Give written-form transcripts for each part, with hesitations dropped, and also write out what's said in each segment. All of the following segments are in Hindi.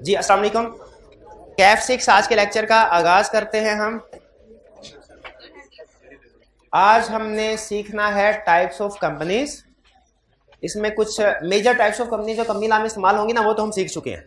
जी अस्सलाम वालेकुम। कैफ 6 आज के लेक्चर का आगाज करते हैं हम। आज हमने सीखना है टाइप्स ऑफ कंपनीज। इसमें कुछ मेजर टाइप्स ऑफ कंपनी जो कंपनी नाम में इस्तेमाल होंगी ना वो तो हम सीख चुके हैं,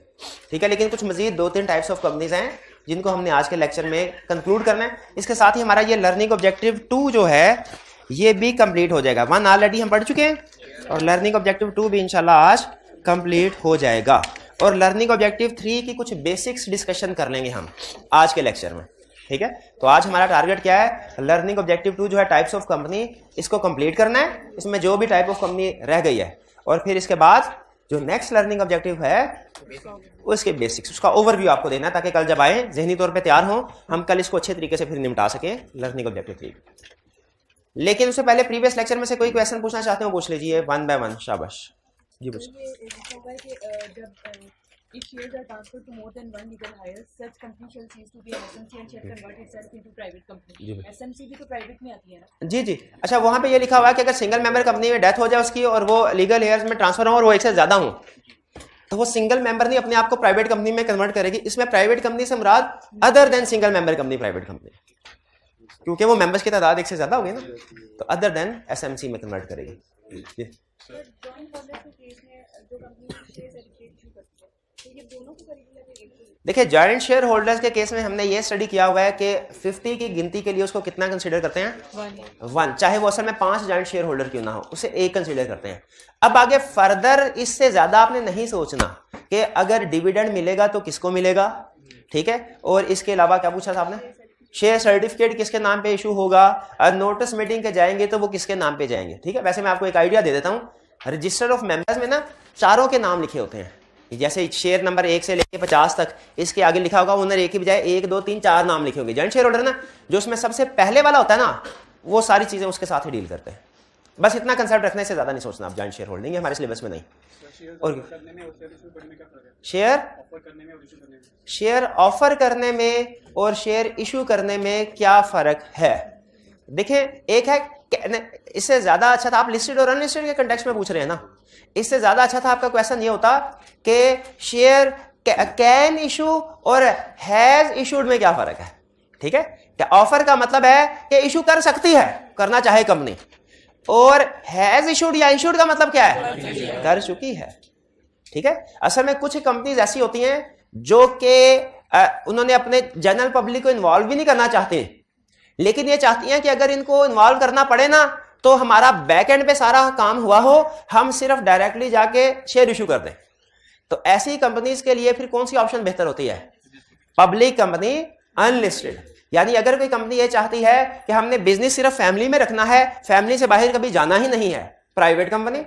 ठीक है, लेकिन कुछ मजीद 2-3 टाइप्स ऑफ कंपनीज हैं जिनको हमने आज के लेक्चर में कंक्लूड करना है। इसके साथ ही हमारा ये लर्निंग ऑब्जेक्टिव 2 जो है ये भी कंप्लीट हो जाएगा। 1 ऑलरेडी हम पढ़ चुके हैं और लर्निंग ऑब्जेक्टिव 2 भी इंशाल्लाह आज कंप्लीट हो जाएगा। और लर्निंग ऑब्जेक्टिव 3 की कुछ बेसिक्स डिस्कशन कर लेंगे हम आज के लेक्चर में, ठीक है। तो आज हमारा टारगेट क्या है, लर्निंग ऑब्जेक्टिव 2 जो है टाइप्स ऑफ कंपनी, इसको कंप्लीट करना है। इसमें जो भी टाइप ऑफ कंपनी रह गई है और फिर इसके बाद जो नेक्स्ट लर्निंग ऑब्जेक्टिव है उसके बेसिक्स, उसका ओवरव्यू आपको देना है ताकि कल जब आए जहनी तौर पे तैयार हो, हम कल इसको अच्छे तरीके से फिर निपटा सके लर्निंग ऑब्जेक्टिव 3। लेकिन उससे पहले प्रीवियस लेक्चर में से कोई क्वेश्चन पूछना चाहते हो पूछ लीजिए 1 बाय 1। शाबाश जी पूछ। If shares are transferred to more than one legal hire, such company shall cease to be an SMC and shall convert itself into private company. SMC भी तो प्राइवेट में आती है ना? जी जी। अच्छा, वहां पे ये लिखा हुआ है कि अगर सिंगल मेंबर कंपनी में डेथ हो जाए उसकी और वो लीगल हेयर्स में ट्रांसफर हो और वो एक से ज्यादा हो तो वो सिंगल मेंबर नहीं अपने आप को प्राइवेट कंपनी में कन्वर्ट करेगी। इसमें प्राइवेट कंपनी से मुराद other than single member company private company, क्योंकि वो मेंबर्स की तादाद एक से ज्यादा हो गई ना, तो अदर देन एसएमसी में कन्वर्ट करेगी। देखिए, जॉइंट शेयर होल्डर्स के केस में हमने ये स्टडी किया हुआ है कि 50 की गिनती के लिए उसको कितना कंसीडर करते हैं, 1, चाहे वो असल में 5 जॉइंट शेयर होल्डर क्यों ना हो, उसे 1 कंसीडर करते हैं। अब आगे फर्दर इससे ज्यादा आपने नहीं सोचना कि अगर डिविडेंड मिलेगा तो किसको मिलेगा, ठीक है। और इसके अलावा क्या पूछा था आपने, शेयर सर्टिफिकेट किसके नाम पे इशू होगा, और नोटिस मीटिंग के जाएंगे तो वो किसके नाम पे जाएंगे, ठीक है। वैसे मैं आपको एक आइडिया दे देता हूँ, रजिस्टर ऑफ मेंबर्स में ना चारों के नाम लिखे होते हैं, जैसे शेयर नंबर 1 से लेके 50 तक, इसके आगे लिखा होगा ओनर एक की बजाय 1, 2, 3, 4 नाम लिखे होंगे। जॉइंट शेयर होल्डर ना जो उसमें सबसे पहले वाला होता है ना, वो सारी चीजें उसके साथ ही डील करते हैं। बस इतना कंसेप्ट रखने से ज्यादा नहीं सोचना आप, जॉइंट शेयर होल्डिंग है हमारे सिलेबस में नहीं। और शेयर ऑफर करने में और शेयर इशू करने में क्या फर्क है। देखिए, एक है इससे ज्यादा अच्छा था, आप लिस्टेड और अनलिस्टेड के कंटेक्स्ट में पूछ रहे हैं ना, इससे ज्यादा अच्छा था आपका क्वेश्चन ये होता कि शेयर कैन इशू और हैज इशूड में क्या फर्क है, ठीक है। क्या ऑफर का मतलब है कि इशू कर सकती है, करना चाहे कंपनी, और हैज इशूड या इशूड का मतलब क्या है, कर चुकी है, ठीक है। असल में कुछ कंपनीज ऐसी होती हैं जो कि उन्होंने अपने जनरल पब्लिक को इन्वॉल्व भी नहीं करना चाहते, लेकिन ये चाहती हैं कि अगर इनको इन्वॉल्व करना पड़े ना तो हमारा बैक एंड पे सारा काम हुआ हो, हम सिर्फ डायरेक्टली जाके शेयर इशू कर दें। तो ऐसी कंपनीज के लिए फिर कौन सी ऑप्शन बेहतर होती है, पब्लिक कंपनी अनलिस्टेड। यानी अगर कोई कंपनी ये चाहती है कि हमने बिजनेस सिर्फ फैमिली में रखना है, फैमिली से बाहर कभी जाना ही नहीं है, प्राइवेट कंपनी।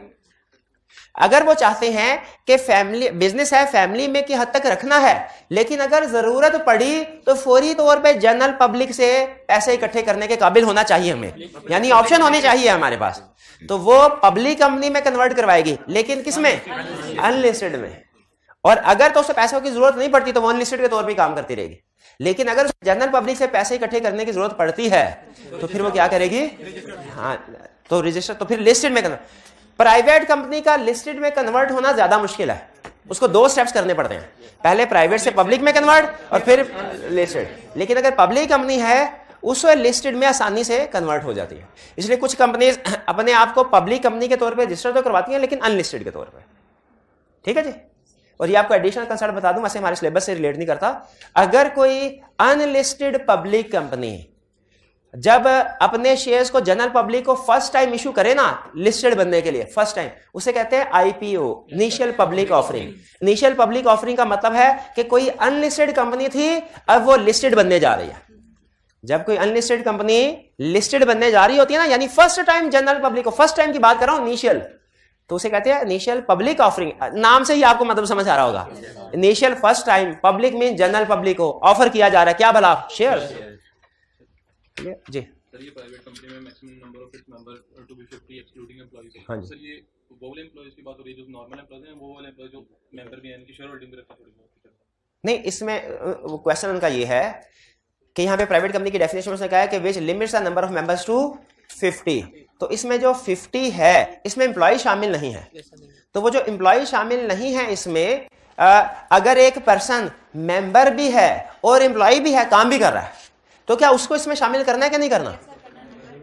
अगर वो चाहते हैं कि फैमिली बिजनेस है फैमिली में की हद तक रखना है, लेकिन अगर जरूरत पड़ी तो फौरी तौर पे जनरल पब्लिक से पैसे इकट्ठे करने के काबिल होना चाहिए हमें, यानी ऑप्शन होनी चाहिए हमारे पास, तो वो पब्लिक कंपनी में कन्वर्ट करवाएगी, लेकिन किसमें, अनलिस्टेड में। और अगर तो उसे पैसों की जरूरत नहीं पड़ती तो वो अनलिस्टेड के तौर पर काम करती रहेगी, लेकिन अगर जनरल पब्लिक से पैसे इकट्ठे करने की जरूरत पड़ती है तो फिर वो क्या करेगी, हाँ, तो रजिस्टर, तो फिर लिस्टेड में कन्वर्ट। प्राइवेट कंपनी का लिस्टेड में कन्वर्ट होना ज्यादा मुश्किल है, उसको 2 स्टेप्स करने पड़ते हैं, पहले प्राइवेट से पब्लिक में कन्वर्ट और फिर लिस्टेड। लेकिन अगर पब्लिक कंपनी है उससे लिस्टेड में आसानी से कन्वर्ट हो जाती है। इसलिए कुछ कंपनीज अपने आप को पब्लिक कंपनी के तौर पे रजिस्टर तो करवाती हैं लेकिन अनलिस्टेड के तौर पे, ठीक है जी। और ये आपको एडिशनल कंसेप्ट बता दूं, वैसे हमारे सिलेबस से रिलेट नहीं करता। अगर कोई अनलिस्टेड पब्लिक कंपनी जब अपने शेयर्स को जनरल पब्लिक को फर्स्ट टाइम इशू करे ना, लिस्टेड बनने के लिए फर्स्ट टाइम, उसे कहते हैं IPO, initial public offering. Initial public offering का मतलब है कि कोई अनलिस्टेड कंपनी थी, अब वो लिस्टेड बनने जा रही है। जब कोई अनलिस्टेड कंपनी लिस्टेड बनने जा रही होती है ना, यानी फर्स्ट टाइम जनरल पब्लिक को, फर्स्ट टाइम की बात कर रहा हूं, इनिशियल, तो उसे कहते हैं इनिशियल पब्लिक ऑफरिंग। नाम से ही आपको मतलब समझ आ रहा होगा, initial first time, public mean general public को ऑफर किया जा रहा है क्या भला, शेयर जी। सर, ये प्राइवेट कंपनी में maximum number of its member to be 50 excluding employees. हाँ जी। सर, ये वो वाले एम्प्लॉइज की बात हो रही है जो नॉर्मल एम्प्लॉइज हैं, वो वाले एम्प्लॉइज जो मेंबर भी हैं, इनकी शेयर होल्डिंग भी रखना पड़ेगा? नहीं, इसमें क्वेश्चन उनका ये है कि यहाँ पे प्राइवेट कंपनी की डेफिनेशन में कहा है कि which limits the number of members to 50। तो इसमें जो 50 है इसमें एम्प्लॉय शामिल नहीं है, तो वो जो एम्प्लॉय शामिल नहीं है इसमें अगर एक पर्सन मेंबर भी है और एम्प्लॉय भी है, काम भी कर रहा है, तो क्या उसको इसमें शामिल करना है कि नहीं करना?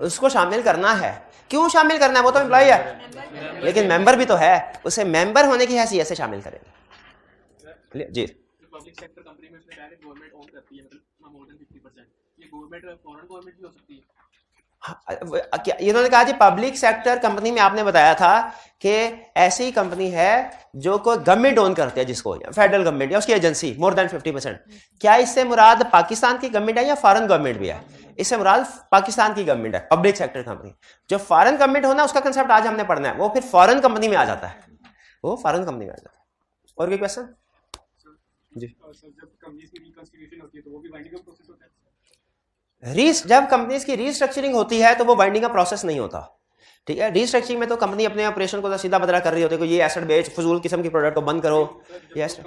उसको शामिल करना है। क्यों शामिल करना है? वो तो एम्प्लॉय है, लेकिन मेंबर भी तो है, उसे मेंबर होने की हैसियत से शामिल करेंगे। जी, पब्लिक सेक्टर कंपनी में इसमें डायरेक्ट गवर्नमेंट ओन करती है, मतलब मोर देन 50%, ये गवर्नमेंट फॉरेन गवर्नमेंट भी हो सकती है। क्या इन्होंने कहा जी पब्लिक सेक्टर कंपनी में आपने बताया था कि ऐसी कंपनी है जो कोई गवर्नमेंट ओन करती है, जिसको फेडरल गवर्नमेंट या उसकी एजेंसी मोर देन 50%। क्या इससे मुराद पाकिस्तान की गवर्नमेंट है या फॉरेन गवर्नमेंट भी है? इससे मुराद पाकिस्तान की गवर्नमेंट है, पब्लिक सेक्टर कंपनी। जो फॉरेन गवर्नमेंट होना उसका कंसेप्ट आज हमने पढ़ना है, वो फिर फॉरेन कंपनी में आ जाता है, वो फॉरेन कंपनी में आ जाता है। और कोई क्वेश्चन? जी, जब कंपनीज की रिकंस्टिट्यूशन होती है तो वो भी बाइंडिंग का प्रोसेस होता है? जब कंपनीज की रीस्ट्रक्चरिंग होती है तो वो बाइंडिंग का प्रोसेस नहीं होता। ठीक है, रीस्ट्रक्चरिंग में तो कंपनी अपने ऑपरेशन को तो सीधा बदला कर रही होती है कि ये एसेट बेच, फजूल किस्म की प्रोडक्ट को बंद करो। यस,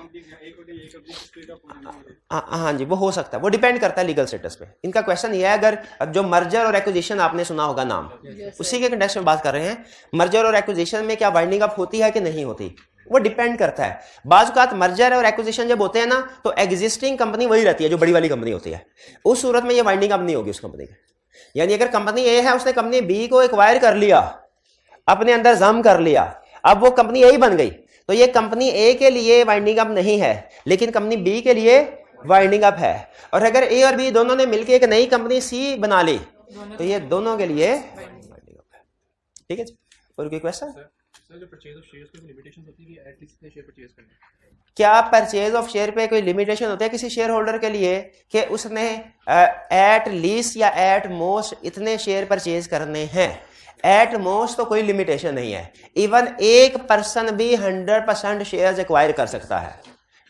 हाँ जी, वो हो सकता है, वो डिपेंड करता है लीगल स्टेटस पे। इनका क्वेश्चन ये है, अगर अब जो मर्जर और एक्विजिशन आपने सुना होगा नाम, उसी के कंटेक्स्ट में बात कर रहे हैं। मर्जर और एक्विजिशन में क्या बाइंडिंग अप होती है कि नहीं होती, वो डिपेंड करता है। बाज़ औक़ात मर्जर और एक्विजिशन जब होते हैं ना, तो एग्जिस्टिंग कंपनी वही रहती है जो बड़ी वाली कंपनी होती है, उस सूरत में ये बाइंडिंग अप नहीं होगी उस कंपनी की। यानी अगर कंपनी ए है, उसने कंपनी बी को एक्वायर कर लिया, अपने अंदर जम कर लिया, अब वो कंपनी ए ही बन गई, तो ये कंपनी ए के लिए वाइंडिंग अप नहीं है, लेकिन कंपनी बी के लिए वाइंडिंग अप है। और अगर ए और बी दोनों ने मिलकर एक नई कंपनी सी बना ली, तो ये दोनों के लिए वाइंडिंग अप है। ठीक है जी, और कोई क्वेश्चन? सर, जो परचेज ऑफ शेयर्स पे लिमिटेशन होती है कि एटलीस्ट इतने शेयर परचेज करने हैं? क्या परचेज ऑफ शेयर पे कोई लिमिटेशन होता है किसी शेयर होल्डर के लिए कि उसने एट लीस्ट या एट मोस्ट इतने शेयर परचेज करने हैं? एट मोस्ट तो कोई लिमिटेशन नहीं है। इवन एक पर्सन भी 100% शेयर्स एक्वायर कर सकता है।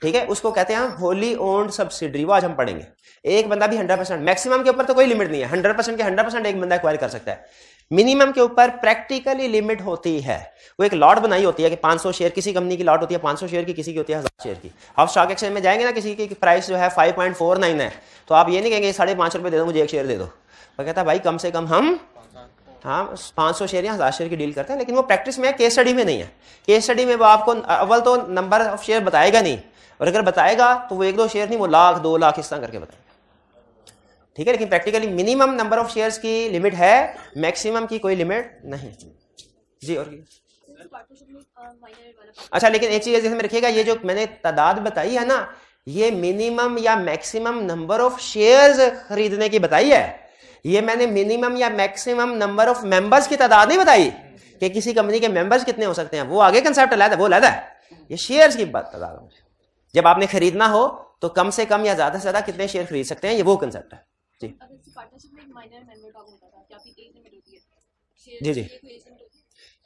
ठीक है, उसको कहते हैं होली ओन्ड सब्सिडरी, वो आज हम पढ़ेंगे। एक बंदा भी 100%, मैक्सिमम के ऊपर तो कोई लिमिट नहीं है, 100% के 100% एक बंदा एक्वायर कर सकता है। मिनिमम के ऊपर प्रैक्टिकली लिमिट होती है। वो एक लॉट बनाई होती है कि 500 शेयर किसी कंपनी की लॉट होती है, 500 शेयर की, किसी की होती है 1000 शेयर की। आप स्टॉक एक्सचेंज में जाएंगे ना, किसी की प्राइस जो है 5.49 है, तो आप ये नहीं कहेंगे 5.5 रुपये दे दो मुझे एक शेयर दे दो। वो कहता है भाई कम से कम हम 500 शेयर या 1000 शेयर की डील करते हैं। लेकिन वो प्रैक्टिस में है, केस स्टडी में नहीं है। केस स्टडी में वो आपको अव्वल तो नंबर ऑफ शेयर बताएगा नहीं, और अगर बताएगा तो वो 1-2 शेयर नहीं, वो लाख 2 लाख इस तरह करके बताएगा। ठीक है, लेकिन practically minimum number of shares की लिमिट है, मैक्सिमम की कोई लिमिट नहीं। जी, और अच्छा, लेकिन एक चीज जैसे में रखिएगा, ये जो मैंने तादाद बताई है ना, ये मिनिमम या मैक्सिमम नंबर ऑफ शेयर्स खरीदने की बताई है। ये मैंने मिनिमम या मैक्सिमम नंबर ऑफ मेंबर्स की तादाद नहीं बताई कि किसी कंपनी के मेंबर्स कितने हो सकते हैं, वो आगे कंसेप्ट अलग है, वो अलग है। ये शेयर्स की तादाद, जब आपने खरीदना हो तो कम से कम या ज्यादा से ज्यादा कितने शेयर खरीद सकते हैं, ये वो कंसेप्ट है। जी जी जी,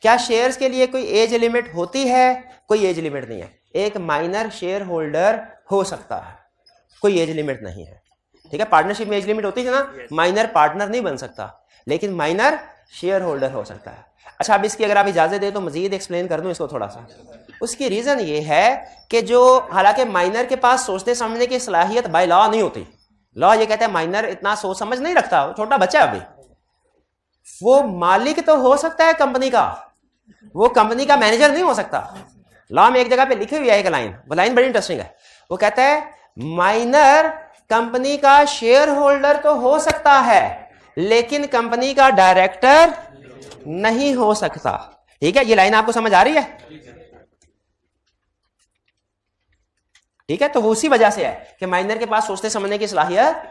क्या शेयर्स के लिए कोई एज लिमिट होती है? कोई एज लिमिट नहीं है। एक माइनर शेयर होल्डर हो सकता है, कोई एज लिमिट नहीं है। ठीक है, पार्टनरशिप में एज लिमिट होती है ना, माइनर पार्टनर नहीं बन सकता, लेकिन माइनर शेयर होल्डर हो सकता है। अच्छा, अब इसकी अगर आप इजाजत दे तो मजीद एक्सप्लेन कर दूं इसको थोड़ा सा। उसकी रीजन ये है कि जो हालांकि माइनर के पास सोचते समझने की सलाहियत बाय लॉ नहीं होती। लॉ ये कहता है माइनर इतना सोच समझ नहीं रखता, छोटा बच्चा अभी। वो मालिक तो हो सकता है कंपनी का, वो कंपनी का मैनेजर नहीं हो सकता। लॉ में एक जगह पे लिखी हुई है एक लाइन, वो लाइन बड़ी इंटरेस्टिंग है। वो कहता है माइनर कंपनी का शेयर होल्डर तो हो सकता है, लेकिन कंपनी का डायरेक्टर नहीं हो सकता। ठीक है, ये लाइन आपको समझ आ रही है? ठीक है, तो वो उसी वजह से है कि माइनर के पास सोचते समझने की सलाहियत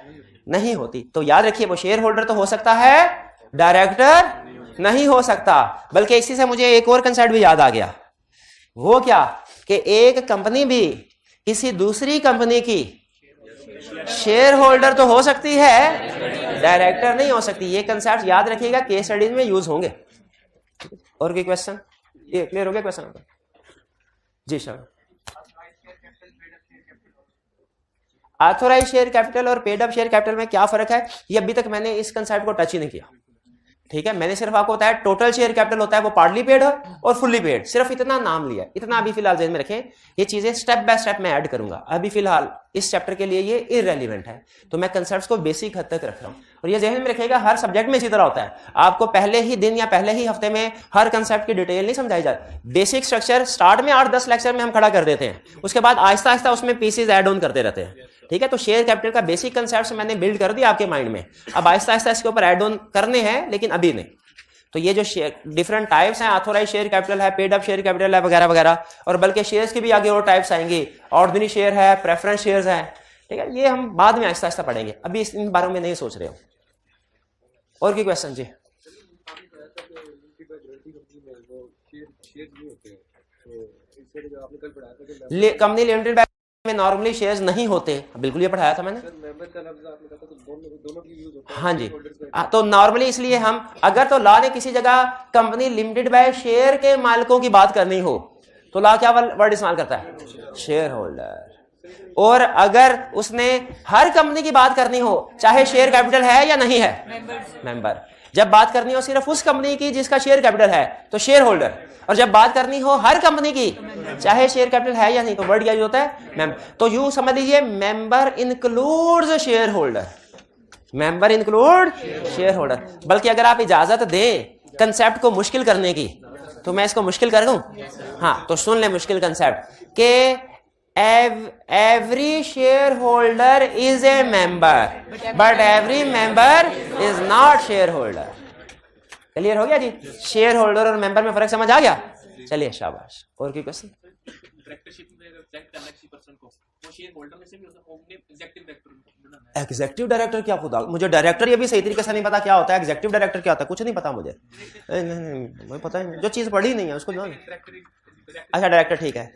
नहीं होती। तो याद रखिए, वो शेयर होल्डर तो हो सकता है, डायरेक्टर नहीं हो सकता। बल्कि इसी से मुझे एक और कंसेप्ट भी याद आ गया। वो क्या कि एक कंपनी भी किसी दूसरी कंपनी की शेयर होल्डर तो हो सकती है, डायरेक्टर नहीं हो सकती। ये कंसेप्ट याद रखिएगा, केस स्टडीज में यूज होंगे। और कोई क्वेश्चन? ये क्लियर हो गया क्वेश्चन? जी सर। ऑथोराइज शेयर कैपिटल और पेड अप शेयर कैपिटल में क्या फर्क है, ये अभी तक मैंने इस कंसेप्ट को टच ही नहीं किया ठीक है, मैंने सिर्फ आपको बताया टोटल शेयर कैपिटल होता है वो पार्टली पेड है और फुल्ली पेड, सिर्फ इतना नाम लिया, इतना अभी फिलहाल ध्यान में रखें। ये चीजें स्टेप बाय स्टेप मैं ऐड करूंगा, अभी फिलहाल इस चैप्टर के लिए ये इररेलेवेंट है, तो मैं कंसेप्ट्स को बेसिक हद तक रख रहा हूं। और ये ध्यान में रखिएगा हर सब्जेक्ट में इसी तरह होता है, आपको पहले ही दिन या पहले ही हफ्ते में हर कंसेप्ट की डिटेल नहीं समझाई जाती। बेसिक स्ट्रक्चर स्टार्ट में 8-10 लेक्चर में हम खड़ा कर देते हैं, उसके बाद आहिस्ता आहिस्ता उसमें पीसेज ऐड ऑन करते रहते हैं, ठीक है। तो शेयर कैपिटल का बेसिक कंसेप्ट मैंने बिल्ड कर दिया आपके माइंड में, अब आहिस्ता आहिस्ता इसके ऊपर ऐड ऑन करने हैं, लेकिन अभी नहीं। तो ये जो शेयर डिफरेंट टाइप्स हैं, ऑथोराइज शेयर कैपिटल है, पेड अप शेयर कैपिटल है वगैरह वगैरह, और बल्कि शेयर्स की भी आगे और टाइप्स आएंगी, ऑर्डिनरी शेयर है, प्रेफरेंस शेयर्स हैं, ठीक है। ये हम बाद में आहिस्ता आहिस्ता पढ़ेंगे, अभी इन बारों में नहीं सोच रहे हो। और की क्वेश्चन जी? कंपनी लिमिटेड में नॉर्मली शेयर्स नहीं होते, बिल्कुल ये पढ़ाया था मैंने। हाँ जी, तो नॉर्मली इसलिए हम अगर तो लॉ ने किसी जगह कंपनी लिमिटेड बाय शेयर के मालिकों की बात करनी हो तो लॉ क्या वर्ड इस्तेमाल करता है? Share holder. और अगर उसने हर कंपनी की बात करनी हो, चाहे शेयर कैपिटल है या नहीं है, मेंबर। जब बात करनी हो सिर्फ उस कंपनी की जिसका शेयर कैपिटल है तो शेयर होल्डर, और जब बात करनी हो हर कंपनी की चाहे शेयर कैपिटल है या नहीं तो वर्ड क्या यूज होता है? मेंबर। तो यूं समझ लीजिए member includes share holder, member include share holder. बल्कि अगर आप इजाजत दें कंसेप्ट को मुश्किल करने की तो मैं इसको मुश्किल कर दूं। हाँ, तो सुन ले मुश्किल कंसेप्ट के every shareholder is a member but every member is not shareholder। Clear हो गया जी? शेयर होल्डर और मेंबर में फर्क समझ आ गया? चलिए शाबाश। और की क्वेश्चन? डायरेक्टरशिप में अगर सेलेक्ट करना किसी पर्सन को, वो शेयर होल्डर में से भी होता है, एग्जीक्यूटिव डायरेक्टर। एग्जीक्यूटिव डायरेक्टर क्या खुदा, मुझे डायरेक्टर ये भी सही तरीके से नहीं पता क्या होता है, एग्जीक्यूटिव डायरेक्टर क्या होता है कुछ नहीं पता मुझे। नहीं मुझे पता है, जो चीज पढ़ी नहीं है उसको जो। अच्छा डायरेक्टर, ठीक है।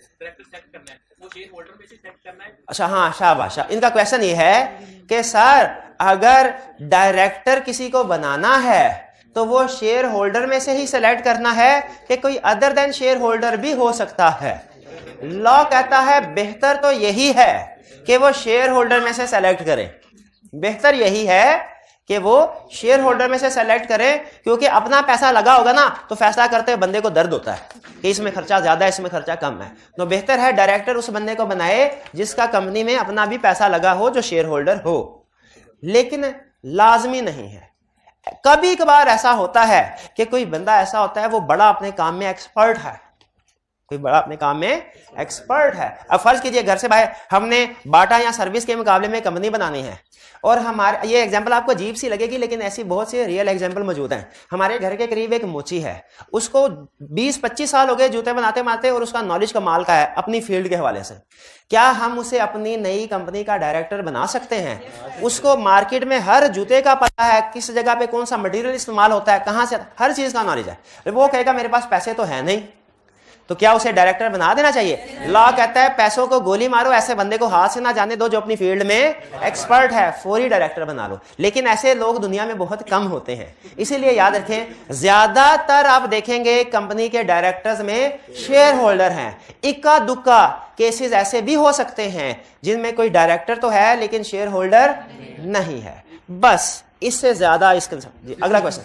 अच्छा हाँ शाबाश। इनका क्वेश्चन ये है कि सर अगर डायरेक्टर किसी को बनाना है तो वो शेयर होल्डर में से ही सेलेक्ट करना है कि कोई अदर देन शेयर होल्डर भी हो सकता है? लॉ कहता है बेहतर तो यही है कि वो शेयर होल्डर में से सेलेक्ट करें, बेहतर यही है कि वो शेयर होल्डर में से सेलेक्ट करें, क्योंकि अपना पैसा लगा होगा ना तो फैसला करते हुए बंदे को दर्द होता है कि इसमें खर्चा ज्यादा है, इसमें खर्चा कम है। तो बेहतर है डायरेक्टर उस बंदे को बनाए जिसका कंपनी में अपना भी पैसा लगा हो, जो शेयर होल्डर हो। लेकिन लाजमी नहीं है, कभी कभार ऐसा होता है कि कोई बंदा ऐसा होता है वो बड़ा अपने काम में एक्सपर्ट है, कोई बड़ा अपने काम में एक्सपर्ट है। अब फर्ज कीजिए घर से भाई हमने बाटा या सर्विस के मुकाबले में कंपनी बनानी है, और हमारे ये एग्जांपल आपको अजीब सी लगेगी लेकिन ऐसी बहुत सी रियल एग्जांपल मौजूद हैं। हमारे घर के करीब एक मोची है, उसको 20-25 साल हो गए जूते बनाते बनाते, और उसका नॉलेज कमाल का है अपनी फील्ड के हवाले से। क्या हम उसे अपनी नई कंपनी का डायरेक्टर बना सकते हैं? उसको मार्केट में हर जूते का पता है, किस जगह पे कौन सा मटेरियल इस्तेमाल होता है, कहां से, हर चीज का नॉलेज है। वो कहेगा मेरे पास पैसे तो है नहीं, तो क्या उसे डायरेक्टर बना देना चाहिए? लॉ कहता है पैसों को गोली मारो, ऐसे बंदे को हाथ से ना जाने दो जो अपनी फील्ड में एक्सपर्ट है, फौरी डायरेक्टर बना लो। लेकिन ऐसे लोग दुनिया में बहुत कम होते हैं, इसीलिए याद रखें ज्यादातर आप देखेंगे कंपनी के डायरेक्टर्स में शेयर होल्डर हैं। इक्का दुक्का केसेस ऐसे भी हो सकते हैं जिनमें कोई डायरेक्टर तो है लेकिन शेयर होल्डर नहीं है, बस इससे ज्यादा इसका। अगला क्वेश्चन।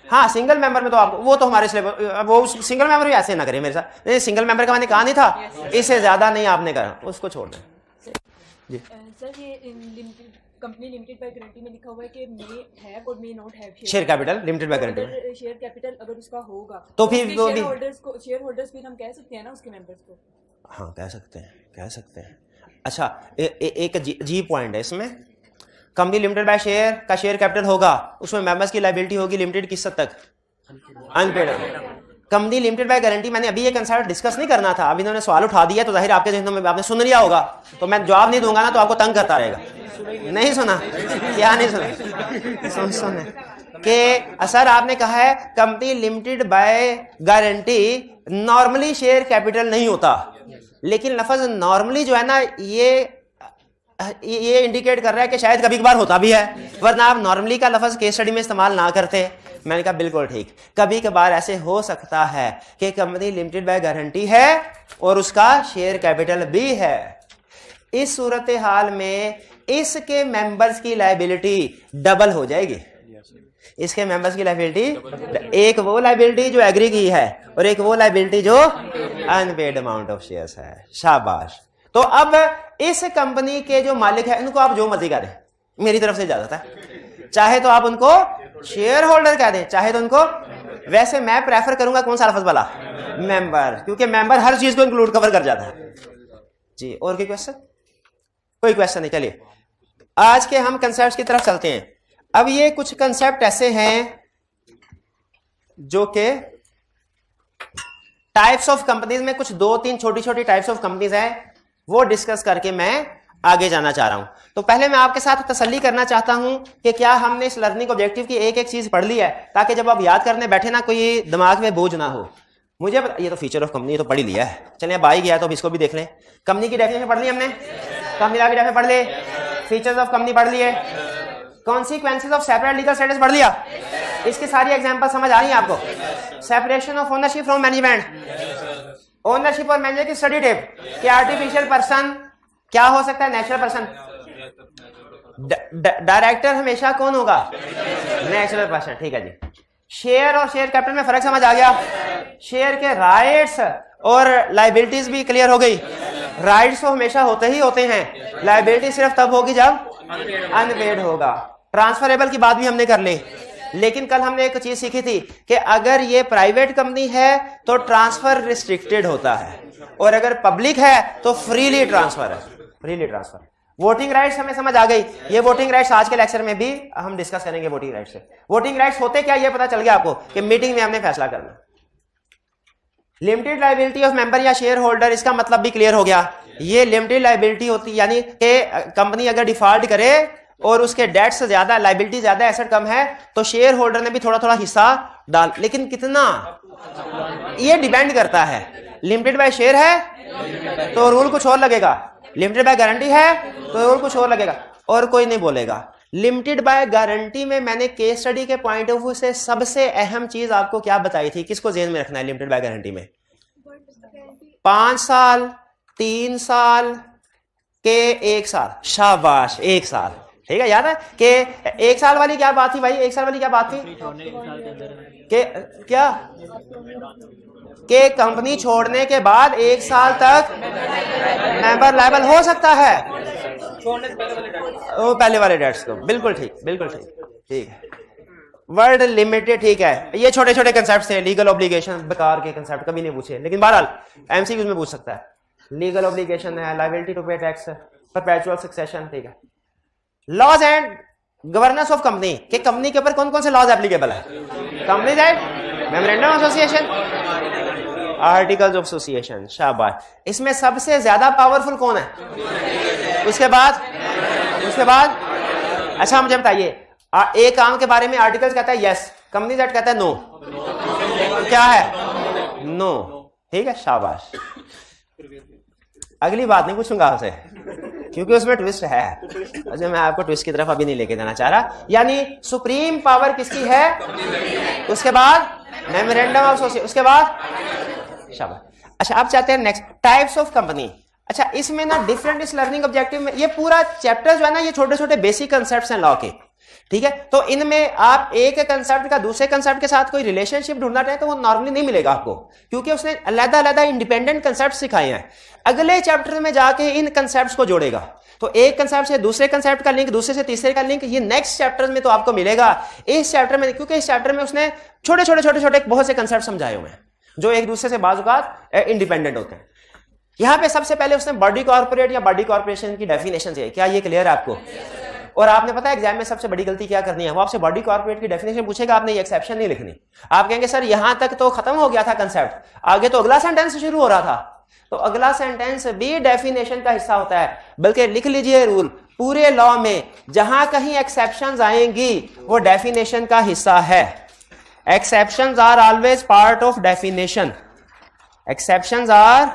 हाँ सिंगल मेंबर में तो आप वो तो हमारे सिलेबस, वो सिंगल मेंबर भी ऐसे ना करें मेरे साथ, सिंगल मेंबर का मैंने कहा नहीं था, इससे ज्यादा नहीं आपने कहा, उसको छोड़ दें जी। सर ये कंपनी लिमिटेड बाय गारंटी में लिखा हुआ है कि मे हैव और may not have share capital limited by guarantee में। शेयर कैपिटल अगर उसका होगा तो फिर शेयर होल्डर्स फिर हम कह सकते हैं ना उसके मेंबर्स को? हाँ कह सकते हैं। अच्छा एक जी पॉइंट है इसमें, कंपनी लिमिटेड बाय शेयर का शेयर कैपिटल होगा, उसमें मेंबर्स की लायबिलिटी होगी लिमिटेड किस हद तक? Unpaid. Company limited by guarantee, मैंने अभी ये कंसेप्ट डिस्कस नहीं करना था, अभी इन्होंने सवाल उठा दिया तो जाहिर आपके जहनों में आपने सुन लिया होगा, तो मैं जवाब नहीं दूंगा ना तो आपको तंग करता रहेगा। नहीं सुना? क्या नहीं सुना? सुन कि सर आपने कहा है company limited by guarantee normally share capital नहीं होता, लेकिन लफ्ज नॉर्मली जो है ना ये इंडिकेट कर रहा है कि शायद कभी कभार होता भी है, वरना आप नॉर्मली का लफ्ज केस स्टडी में इस्तेमाल ना करते। मैंने कहा बिल्कुल ठीक, कभी कभार ऐसे हो सकता है कि कंपनी लिमिटेड बाय गारंटी है और उसका शेयर कैपिटल भी है। इस सूरत हाल में इसके मेंबर्स की लायबिलिटी डबल हो जाएगी, इसके मेंबर्स की लायबिलिटी, एक वो लायबिलिटी जो एग्री की है और एक वो लायबिलिटी जो अनपेड अमाउंट ऑफ शेयर्स है। शाबाश। तो अब इस कंपनी के जो मालिक है इनको आप जो मर्जी कह दें, मेरी तरफ से इजाजत है। चाहे तो आप उनको शेयर होल्डर कह दें, चाहे तो उनको, वैसे मैं प्रेफर करूंगा कौन सा लफ्ज वाला, मेंबर, क्योंकि मेंबर हर चीज को इंक्लूड कवर कर जाता है जी। और कोई क्वेश्चन? कोई क्वेश्चन नहीं। चलिए आज के हम कंसेप्ट की तरफ चलते हैं। अब ये कुछ कंसेप्ट ऐसे हैं जो कि टाइप्स ऑफ कंपनीज में कुछ 2-3 छोटी छोटी टाइप्स ऑफ कंपनीज हैं, वो डिस्कस करके मैं आगे जाना चाह रहा हूं। तो पहले मैं आपके साथ तसल्ली करना चाहता हूं कि क्या हमने इस लर्निंग ऑब्जेक्टिव की एक एक चीज पढ़ ली है, ताकि जब आप याद करने बैठे ना कोई दिमाग में बोझ ना हो। मुझे ये तो फीचर ऑफ कंपनी तो पढ़ ही लिया है, चलिए अब आ ही गया तो अब इसको भी देख लें। कंपनी की डेफिनेशन पढ़ ली हमने, कंपनी की डेफिनेशन पढ़ ली, फीचर्स ऑफ कंपनी पढ़ लिए, consequences of separate legal status पढ़ लिया। इसकी सारी एग्जांपल समझ आ रही है आपको? Separation of ownership from management, ownership और मैनेजर की स्टडी टिप कि आर्टिफिशियल पर्सन क्या हो सकता है, नेचुरल पर्सन। डायरेक्टर हमेशा कौन होगा, नेचुरल पर्सन, ठीक है जी। शेयर और शेयर कैपिटल में फर्क समझ आ गया। शेयर के राइट्स और लायबिलिटीज भी क्लियर हो गई। राइट्स तो हमेशा होते ही होते हैं, लायबिलिटी सिर्फ तब होगी जब अनपेड होगा। ट्रांसफरेबल की बात भी हमने कर ली, लेकिन कल हमने एक चीज सीखी थी कि अगर ये प्राइवेट कंपनी है तो ट्रांसफर रिस्ट्रिक्टेड होता है, और अगर पब्लिक है तो फ्रीली ट्रांसफर है, फ्रीली ट्रांसफर। वोटिंग राइट्स हमें समझ आ गई। ये वोटिंग राइट्स आज के लेक्चर में भी हम डिस्कस करेंगे। वोटिंग राइट्स से वोटिंग राइट्स होते क्या, ये पता चल गया आपको कि मीटिंग में हमने फैसला करना। लिमिटेड लायबिलिटी ऑफ मेंबर या शेयर होल्डर, इसका मतलब भी क्लियर हो गया। ये लिमिटेड लायबिलिटी होती, यानी कि कंपनी अगर डिफॉल्ट करे और उसके डेट से ज्यादा, लायबिलिटी ज्यादा, एसेट कम है, तो शेयर होल्डर ने भी थोड़ा थोड़ा हिस्सा डाल, लेकिन कितना ये डिपेंड करता है। लिमिटेड बाय शेयर है तो रूल कुछ और लगेगा, लिमिटेड बाय गारंटी है तो रूल कुछ और लगेगा, और कोई नहीं बोलेगा। लिमिटेड बाय गारंटी में मैंने केस स्टडी के पॉइंट ऑफ व्यू से सबसे अहम चीज आपको क्या बताई थी, किसको जेहन में रखना है? लिमिटेड बाय गारंटी में 5 साल, 3 साल के 1 साल। शाबाश, 1 साल, ठीक है। याद है कि 1 साल वाली क्या बात थी भाई? 1 साल वाली क्या बात थी कि क्या कि कंपनी छोड़ने के बाद 1 साल तक मेंबर लायबल हो सकता है, वो पहले वाले डेट्स को। बिल्कुल ठीक, बिल्कुल ठीक, ठीक है। वर्ड लिमिटेड, ठीक है। ये छोटे छोटे कंसेप्ट थे। लीगल ऑब्लिगेशन बेकार के कंसेप्ट, कभी नहीं पूछे, लेकिन बहरहाल एमसीक्यूज में पूछ सकता है। लीगल ऑब्लिगेशन है, liability to pay tax, perpetual succession, ठीक है। Laws and governance of company, कि कंपनी के ऊपर कौन कौन से लॉज एप्लीकेबल है? Companies act, memorandum association, articles of association. शाबाश। इसमें सबसे ज्यादा पावरफुल कौन है? उसके बाद अच्छा मुझे बताइए, एक काम के बारे में आर्टिकल्स कहता है यस, कंपनीज एक्ट कहता है नो, क्या है? नो, ठीक है। शाबाश। अगली बात नहीं पूछूंगा आपसे, क्योंकि उसमें ट्विस्ट है। अच्छा, मैं आपको ट्विस्ट की तरफ अभी नहीं लेके जाना चाह रहा। यानी सुप्रीम पावर किसकी है? उसके बाद मेमोरेंडम ऑफ एसोसिएशन, उसके बाद शाबाश। अच्छा, आप चाहते हैं नेक्स्ट टाइप्स ऑफ कंपनी। अच्छा, इसमें ना डिफरेंट इस लर्निंग ऑब्जेक्टिव में ये पूरा चैप्टर जो है ना, ये छोटे छोटे बेसिक कंसेप्ट्स हैं लॉ के, ठीक है। तो इनमें आप एक कंसेप्ट का दूसरे कंसेप्ट के साथ कोई रिलेशनशिप ढूंढना चाहें तो वो नॉर्मली नहीं मिलेगा आपको, क्योंकि उसने अलग-अलग इंडिपेंडेंट कंसेप्ट सिखाए हैं। अगले चैप्टर में जाके इन कंसेप्ट्स को जोड़ेगा, तो एक कंसेप्ट से दूसरे कंसेप्ट का लिंक, दूसरे से तीसरे का लिंक, ये नेक्स्ट चैप्टर में तो आपको मिलेगा। इस चैप्टर में, क्योंकि इस चैप्टर में उसने छोटे छोटे बहुत से कंसेप्ट समझाए हुए हैं जो एक दूसरे से बाजुकात इंडिपेंडेंट होते हैं। यहां पे सबसे पहले उसने बॉडी कॉर्पोरेट या बॉडी कॉर्पोरेशन की डेफिनेशन है। क्या ये क्लियर है आपको? और आपने पता है एग्जाम में सबसे बड़ी गलती क्या करनी है? वो आपसे बॉडी कॉर्पोरेट की डेफिनेशन पूछेगा, आपने ये एक्सेप्शन नहीं लिखनी। आप कहेंगे सर यहां तक तो खत्म हो गया था कंसेप्ट, आगे तो अगला सेंटेंस शुरू हो रहा था। तो अगला सेंटेंस भी डेफिनेशन का हिस्सा होता है। बल्कि लिख लीजिए रूल, पूरे लॉ में जहां कहीं एक्सेप्शंस आएंगी वो डेफिनेशन का हिस्सा है। Exceptions are always part of definition. Exceptions are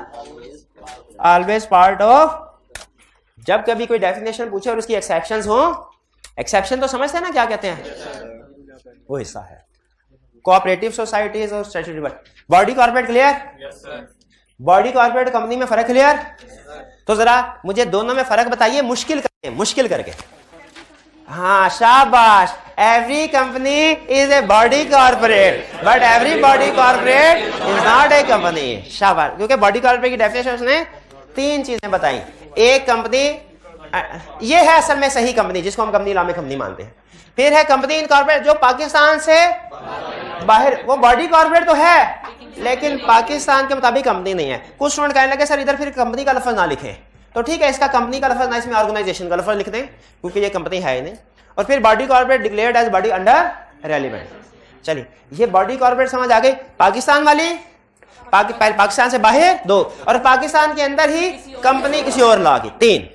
always part of, जब कभी कोई डेफिनेशन पूछे और उसकी एक्सेप्शंस हो, एक्सेप्शन तो समझते हैं ना क्या कहते हैं, वो हिस्सा है। कोऑपरेटिव सोसाइटीज और statutory body corporate clear? Body corporate company में फर्क क्लियर? तो जरा मुझे दोनों में फर्क बताइए मुश्किल करके, मुश्किल करके। हाँ शाबाश, every company is a body corporate but every body corporate is not a company. शाबाश, क्योंकि बॉडी कॉर्पोरेट की डेफिनेशन उसने 3 चीजें बताई। एक कंपनी, ये है असल में सही कंपनी जिसको हम कंपनी इस्लामिक कंपनी मानते हैं। फिर है कंपनी इनकॉर्पोरेट जो पाकिस्तान से बाहर, वो बॉडी कॉर्पोरेट तो है लेकिन पाकिस्तान के मुताबिक कंपनी नहीं है। कुछ स्टूडेंट कहने लगे सर इधर फिर कंपनी का लफ्ज ना लिखें, तो ठीक है इसका कंपनी का लफ्ज ना, इसमें ऑर्गेनाइजेशन का लफ्ज लिख दें क्योंकि ये कंपनी है ही नहीं। और फिर body corporate declared as body under relevant. चलिए ये बॉडी कॉर्पोरेट समझ आ गई। पाकिस्तान वाली पाकिस्तान से बाहर 2, और पाकिस्तान के अंदर ही कंपनी किसी और ला की 3।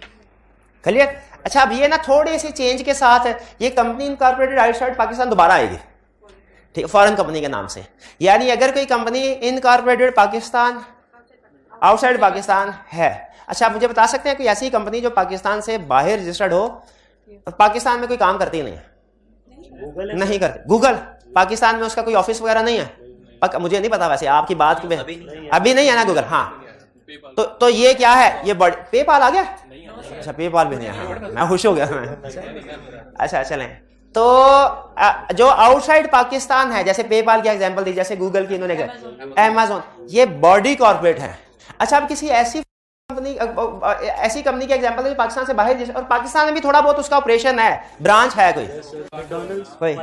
क्लियर। अच्छा अब ये ना थोड़ी सी चेंज के साथ ये कंपनी इनकॉर्पोरेटेड आउटसाइड पाकिस्तान दोबारा आएगी, ठीक, फॉरेन कंपनी के नाम से। यानी अगर कोई company incorporated Pakistan outside Pakistan है, अच्छा आप मुझे बता सकते हैं कि ऐसी कंपनी जो पाकिस्तान से बाहर रजिस्टर्ड हो और पाकिस्तान में कोई काम करती नहीं है? नहीं करती। गूगल पाकिस्तान में उसका कोई ऑफिस वगैरह नहीं है? मुझे नहीं पता, वैसे आपकी बात में अभी नहीं है ना गूगल। हाँ तो ये क्या है, ये बड़ी पेपाल आ गया। अच्छा पेपाल भी नहीं है, मैं खुश हो गया। अच्छा चलें, तो जो आउटसाइड पाकिस्तान है, जैसे पेपाल की एग्जांपल दी, जैसे गूगल की इन्होंने कहा, अमेज़न, ये बॉडी कॉर्पोरेट है। अच्छा अब किसी ऐसी कंपनी की एग्जांपल दी पाकिस्तान से बाहर, और पाकिस्तान में भी थोड़ा बहुत उसका ऑपरेशन है, ब्रांच है कोई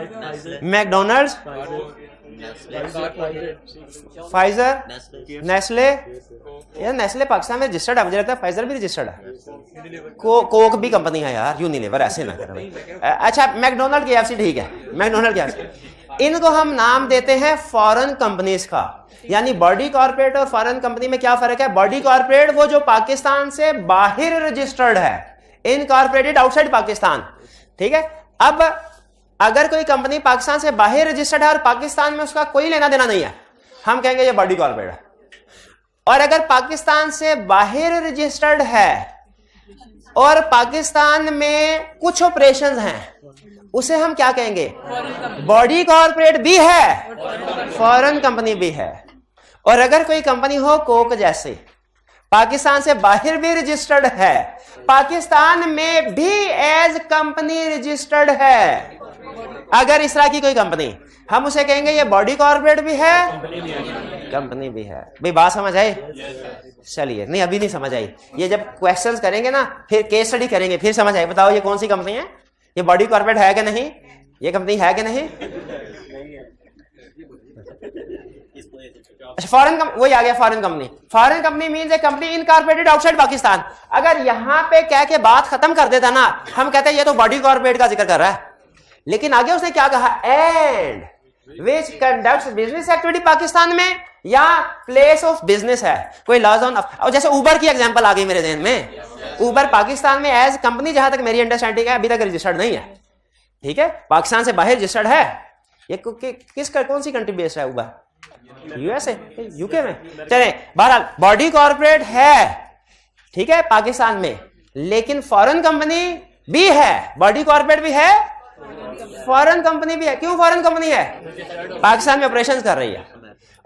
मैकडोनल्ड्स, फाइजर, नेस्ले। यार नेस्ले पाकिस्तान में रजिस्टर्ड है, मुझे लगता है फाइजर भी रजिस्टर्ड है। कोक भी कंपनी है यार, यूनिलीवर, ऐसे ना करें। अच्छा मैकडोनल्ड KFC ठीक है, मैकडोनल्ड KFC, इनको हम नाम देते हैं फॉरेन कंपनीज का। यानी बॉडी कॉर्पोरेट और फॉरेन कंपनी में क्या फर्क है? बॉडी कॉर्पोरेट वो जो पाकिस्तान से बाहर रजिस्टर्ड है, इनकॉर्पोरेटेड आउटसाइड पाकिस्तान, ठीक है। अब अगर कोई कंपनी पाकिस्तान से बाहर रजिस्टर्ड है और पाकिस्तान में उसका कोई लेना देना नहीं है, हम कहेंगे ये बॉडी कॉर्पोरेट है। और अगर पाकिस्तान से बाहर रजिस्टर्ड है और पाकिस्तान में कुछ ऑपरेशंस हैं, उसे हम क्या कहेंगे? बॉडी कॉर्पोरेट भी है, फॉरेन कंपनी भी है। और अगर कोई कंपनी हो कोक जैसे, पाकिस्तान से बाहर भी रजिस्टर्ड है, पाकिस्तान में भी एज कंपनी रजिस्टर्ड है, अगर इस तरह की कोई कंपनी, हम उसे कहेंगे ये बॉडी कॉर्पोरेट भी है, कंपनी भी है। भाई बात समझ आई? चलिए, नहीं अभी नहीं समझ आई, ये जब क्वेश्चंस करेंगे ना, फिर केस स्टडी करेंगे, फिर समझ आई। बताओ ये कौन सी कंपनी है, ये बॉडी कॉर्पोरेट है कि नहीं, ये कंपनी है कि नहीं? अच्छा फॉरेन वही आ गया, foreign company. Foreign company means a company incorporated outside Pakistan. अगर यहां पे कह के बात खत्म कर देता ना, हम कहते हैं ये तो बॉडी कॉर्पोरेट का जिक्र कर रहा है, लेकिन आगे उसने क्या कहा? And which conducts business activity Pakistan में, या प्लेस ऑफ बिजनेस है कोई लॉज ऑन। और जैसे उबर की एग्जांपल आ गई मेरे ध्यान में, उबर पाकिस्तान में एज कंपनी, जहां तक मेरी अंडरस्टैंडिंग है अभी तक रजिस्टर्ड नहीं है, ठीक है, पाकिस्तान से बाहर रजिस्टर्ड है। ये कौन सी कंट्री बेस्ड है उबर? यूएसए, यूके में। चले बहरहाल बॉडी कॉर्पोरेट है, ठीक है, पाकिस्तान में, लेकिन फॉरेन कंपनी भी है, बॉडी कॉर्पोरेट भी है, फॉरेन कंपनी भी है। क्यों फॉरेन कंपनी है? पाकिस्तान में ऑपरेशंस कर रही है,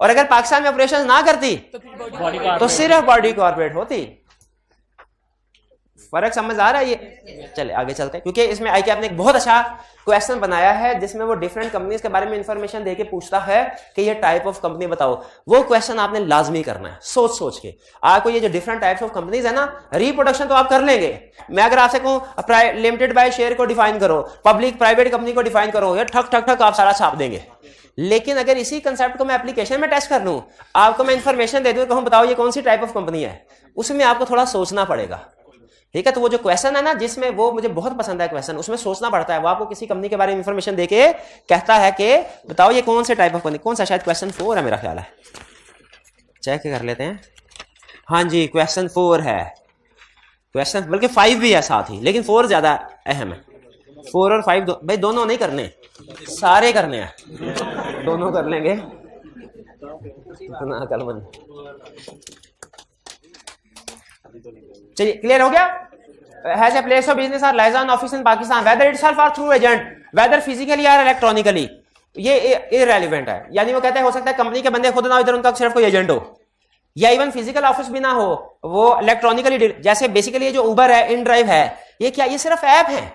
और अगर पाकिस्तान में ऑपरेशंस ना करती तो सिर्फ बॉडी कॉर्पोरेट होती। फर्क समझ आ रहा है ये? चले आगे चलते हैं, क्योंकि इसमें आई के आपने एक बहुत अच्छा क्वेश्चन बनाया है जिसमें वो डिफरेंट कंपनीज के बारे में इंफॉर्मेशन देके पूछता है कि ये टाइप ऑफ कंपनी बताओ। वो क्वेश्चन आपने लाजमी करना है सोच सोच के। आपको ये जो डिफरेंट टाइप्स ऑफ कंपनीज है ना, रिप्रोडक्शन तो आप कर लेंगे। मैं अगर आपसे कहूं लिमिटेड बाय शेयर को डिफाइन करो, पब्लिक प्राइवेट कंपनी को डिफाइन करो, ये ठक ठक ठक आप सारा छाप देंगे। लेकिन अगर इसी कंसेप्ट को मैं एप्लीकेशन में टेस्ट कर लूं, आपको मैं इंफॉर्मेशन दे दूं, कहूं बताओ ये कौन सी टाइप ऑफ कंपनी है, उसमें आपको थोड़ा सोचना पड़ेगा, ठीक है। तो वो जो क्वेश्चन है ना, जिसमें वो मुझे बहुत पसंद है क्वेश्चन, उसमें सोचना पड़ता है। वो आपको किसी कंपनी के बारे में इंफॉर्मेशन देके कहता है कि बताओ ये कौन से टाइप ऑफ कंपनी, कौन सा, शायद क्वेश्चन 4 है मेरा ख्याल है, चेक कर लेते हैं। हाँ जी क्वेश्चन 4 है, क्वेश्चन बल्कि 5 भी है साथ ही, लेकिन 4 ज्यादा अहम है। 4 और 5 भाई दोनों नहीं करने, सारे करने हैं, दोनों कर लेंगे। चलिए क्लियर हो गया? Has a place of business और liaison office in Pakistan whether itself और थ्रू एजेंट, वेदर फिजिकली और इलेक्ट्रॉनिकली, ये इररिलेवेंट है। यानी वो कहते हैं हो सकता है कंपनी के बंदे खुद ना हो, इधर उनका सिर्फ कोई एजेंट हो, या इवन फिजिकल ऑफिस भी ना हो, वो इलेक्ट्रॉनिकली, जैसे बेसिकली ये जो उबर है, इन ड्राइव है, ये क्या, ये सिर्फ ऐप है,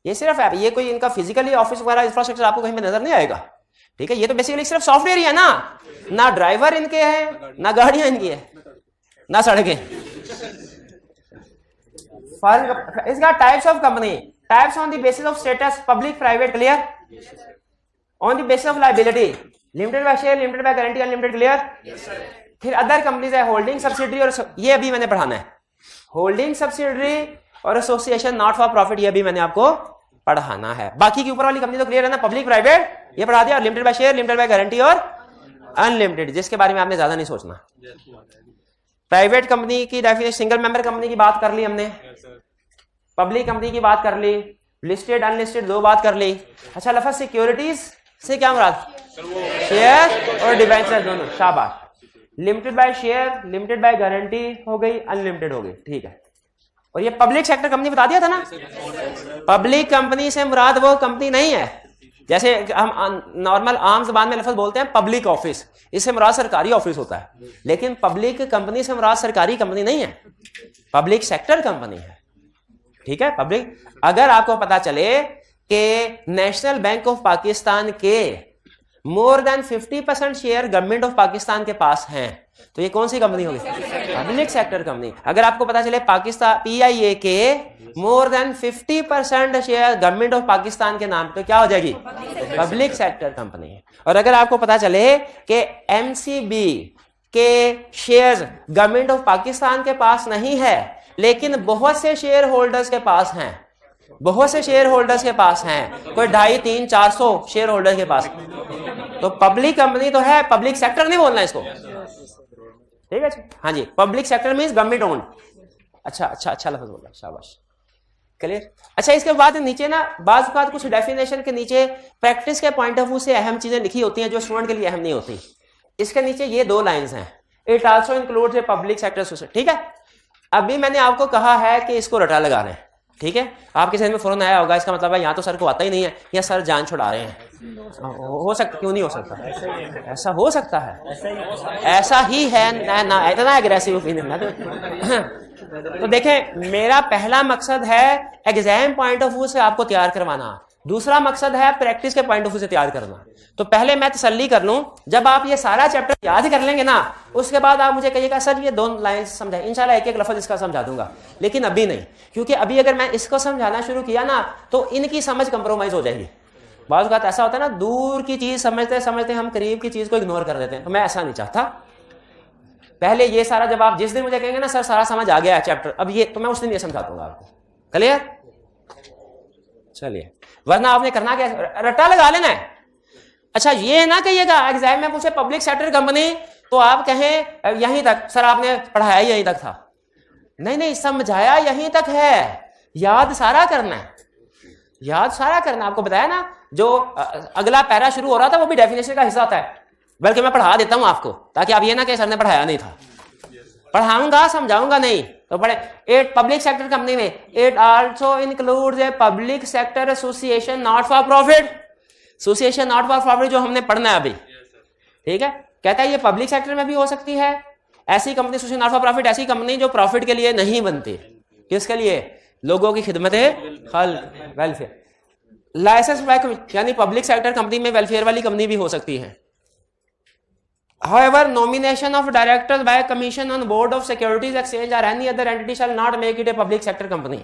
ये सिर्फ ऐप, ये कोई इनका फिजिकली ऑफिस वगैरह इंफ्रास्ट्रक्चर आपको कहीं पे नजर नहीं आएगा, ठीक है। ये तो बेसिकली सिर्फ सॉफ्टवेयर ही है ना ड्राइवर इनके हैं, ना गाड़ियां इनकी है, ना सड़कें। इसका types of company, types on the basis of status, public private, clear. On the basis of liability, limited by share, limited by guarantee, unlimited, clear. फिर अदर कंपनीज है, होल्डिंग सब्सिडरी, और ये अभी मैंने पढ़ाना है, होल्डिंग सब्सिडरी और एसोसिएशन नॉट फॉर प्रॉफिट, ये भी मैंने आपको पढ़ाना है। बाकी की ऊपर वाली कंपनी तो क्लियर है ना, पब्लिक प्राइवेट ये पढ़ा दिया, और limited by share, limited by guarantee और अनलिमिटेड, जिसके बारे में आपने ज्यादा नहीं सोचना। प्राइवेट कंपनी की डेफिनेशन, सिंगल मेंबर कंपनी की बात कर ली हमने, पब्लिक कंपनी की बात कर ली, लिस्टेड अनलिस्टेड दो बात कर ली। अच्छा लफज सिक्योरिटीज से क्या मुराद, शेयर और डिबेंचर दोनों, शाबाश। Limited by share, limited by guarantee हो गई, अनलिमिटेड हो गई, ठीक है। और ये पब्लिक सेक्टर कंपनी बता दिया था ना, पब्लिक कंपनी से मुराद वो कंपनी नहीं है जैसे हम नॉर्मल आम जबान में लफ्ज बोलते हैं पब्लिक ऑफिस, इससे मुराद सरकारी ऑफिस होता है, लेकिन पब्लिक कंपनी से मुराद सरकारी कंपनी नहीं है, पब्लिक सेक्टर कंपनी है, ठीक है। पब्लिक, अगर आपको पता चले कि नेशनल बैंक ऑफ पाकिस्तान के more than 50% share government of Pakistan के पास हैं, तो ये कौन सी कंपनी होगी, पब्लिक सेक्टर कंपनी। अगर आपको पता चले पाकिस्तान PIA के more than 50% share government of Pakistan के नाम पे, क्या हो जाएगी, पब्लिक सेक्टर कंपनी। और अगर आपको पता चले कि MCB के शेयर्स गवर्नमेंट ऑफ पाकिस्तान के पास नहीं है, लेकिन बहुत से शेयर होल्डर्स के पास हैं, बहुत से शेयर होल्डर्स के पास हैं, कोई 250, 300, 400 शेयर होल्डर के पास, तो पब्लिक कंपनी तो है, पब्लिक सेक्टर नहीं बोलना इसको, ठीक है। हाँ जी, public sector means government owned. अच्छा लफ्ज बोला, शाबाश, क्लियर। अच्छा, इसके बाद नीचे ना बाज़ औक़ात कुछ डेफिनेशन के नीचे प्रैक्टिस के पॉइंट ऑफ व्यू से अहम चीजें लिखी होती हैं जो स्टूडेंट के लिए अहम नहीं होती। इसके नीचे ये 2 लाइंस हैं, it also includes a public sector society, ठीक है। अभी मैंने आपको कहा है कि इसको रटा लगा लें, ठीक है। आपके जहन में फौरन आया होगा इसका मतलब है यहाँ तो सर को आता ही नहीं है, या सर जान छुड़ा रहे हैं। हो सकता, क्यों नहीं हो सकता, ऐसा हो सकता है, ऐसा ही है ना, इतना एग्रेसिव ओपिनियन है। तो देखें, मेरा पहला मकसद है एग्जाम पॉइंट ऑफ व्यू से आपको तैयार करवाना, दूसरा मकसद है प्रैक्टिस के पॉइंट ऑफ व्यू से तैयार करना। तो पहले मैं तसल्ली कर लूं, जब आप ये सारा चैप्टर याद कर लेंगे ना, उसके बाद आप मुझे कहिएगा सर ये 2 लाइन समझाए, इंशाल्लाह एक लफ्ज इसका समझा दूंगा, लेकिन अभी नहीं, क्योंकि अभी अगर मैं इसको समझाना शुरू किया ना तो इनकी समझ कंप्रोमाइज हो जाएगी। बात बात ऐसा होता है ना, दूर की चीज समझते समझते हम करीब की चीज को इग्नोर कर देते हैं, तो मैं ऐसा नहीं चाहता। पहले ये सारा, जब आप जिस दिन मुझे कहेंगे ना सर सारा समझ आ गया है चैप्टर, अब ये तो मैं उस दिन ये समझा दूंगा आपको, क्लियर। चलिए, वरना आपने करना क्या, रट्टा लगा लेना है। अच्छा, ये ना कहिएगा एग्जाम में पूछे पब्लिक सेक्टर कंपनी तो आप कहें यहीं तक, सर आपने पढ़ाया यहीं तक था, नहीं, समझाया यहीं तक है, याद सारा करना है, याद सारा करना। आपको बताया ना, जो अगला पैरा शुरू हो रहा था वो भी डेफिनेशन का हिस्सा होता है, बल्कि मैं पढ़ा देता हूं आपको, ताकि आप ये ना कहें सर ने पढ़ाया नहीं था, पढ़ाऊंगा समझाऊंगा नहीं। तो पढ़े, इट पब्लिक सेक्टर कंपनी में it also includes a public sector association not for profit, association not for profit जो हमने पढ़ना है अभी, ठीक है। कहता है ये पब्लिक सेक्टर में भी हो सकती है, ऐसी company association not for profit, ऐसी कंपनी जो प्रॉफिट के लिए नहीं बनती, किसके लिए, लोगों की खिदमत है, वेलफेयर। लाइसेंस यानी पब्लिक सेक्टर कंपनी में वेलफेयर वाली कंपनी भी हो सकती है। However, nomination of directors by commission on board of securities exchange or any other entity shall not make it a public sector company.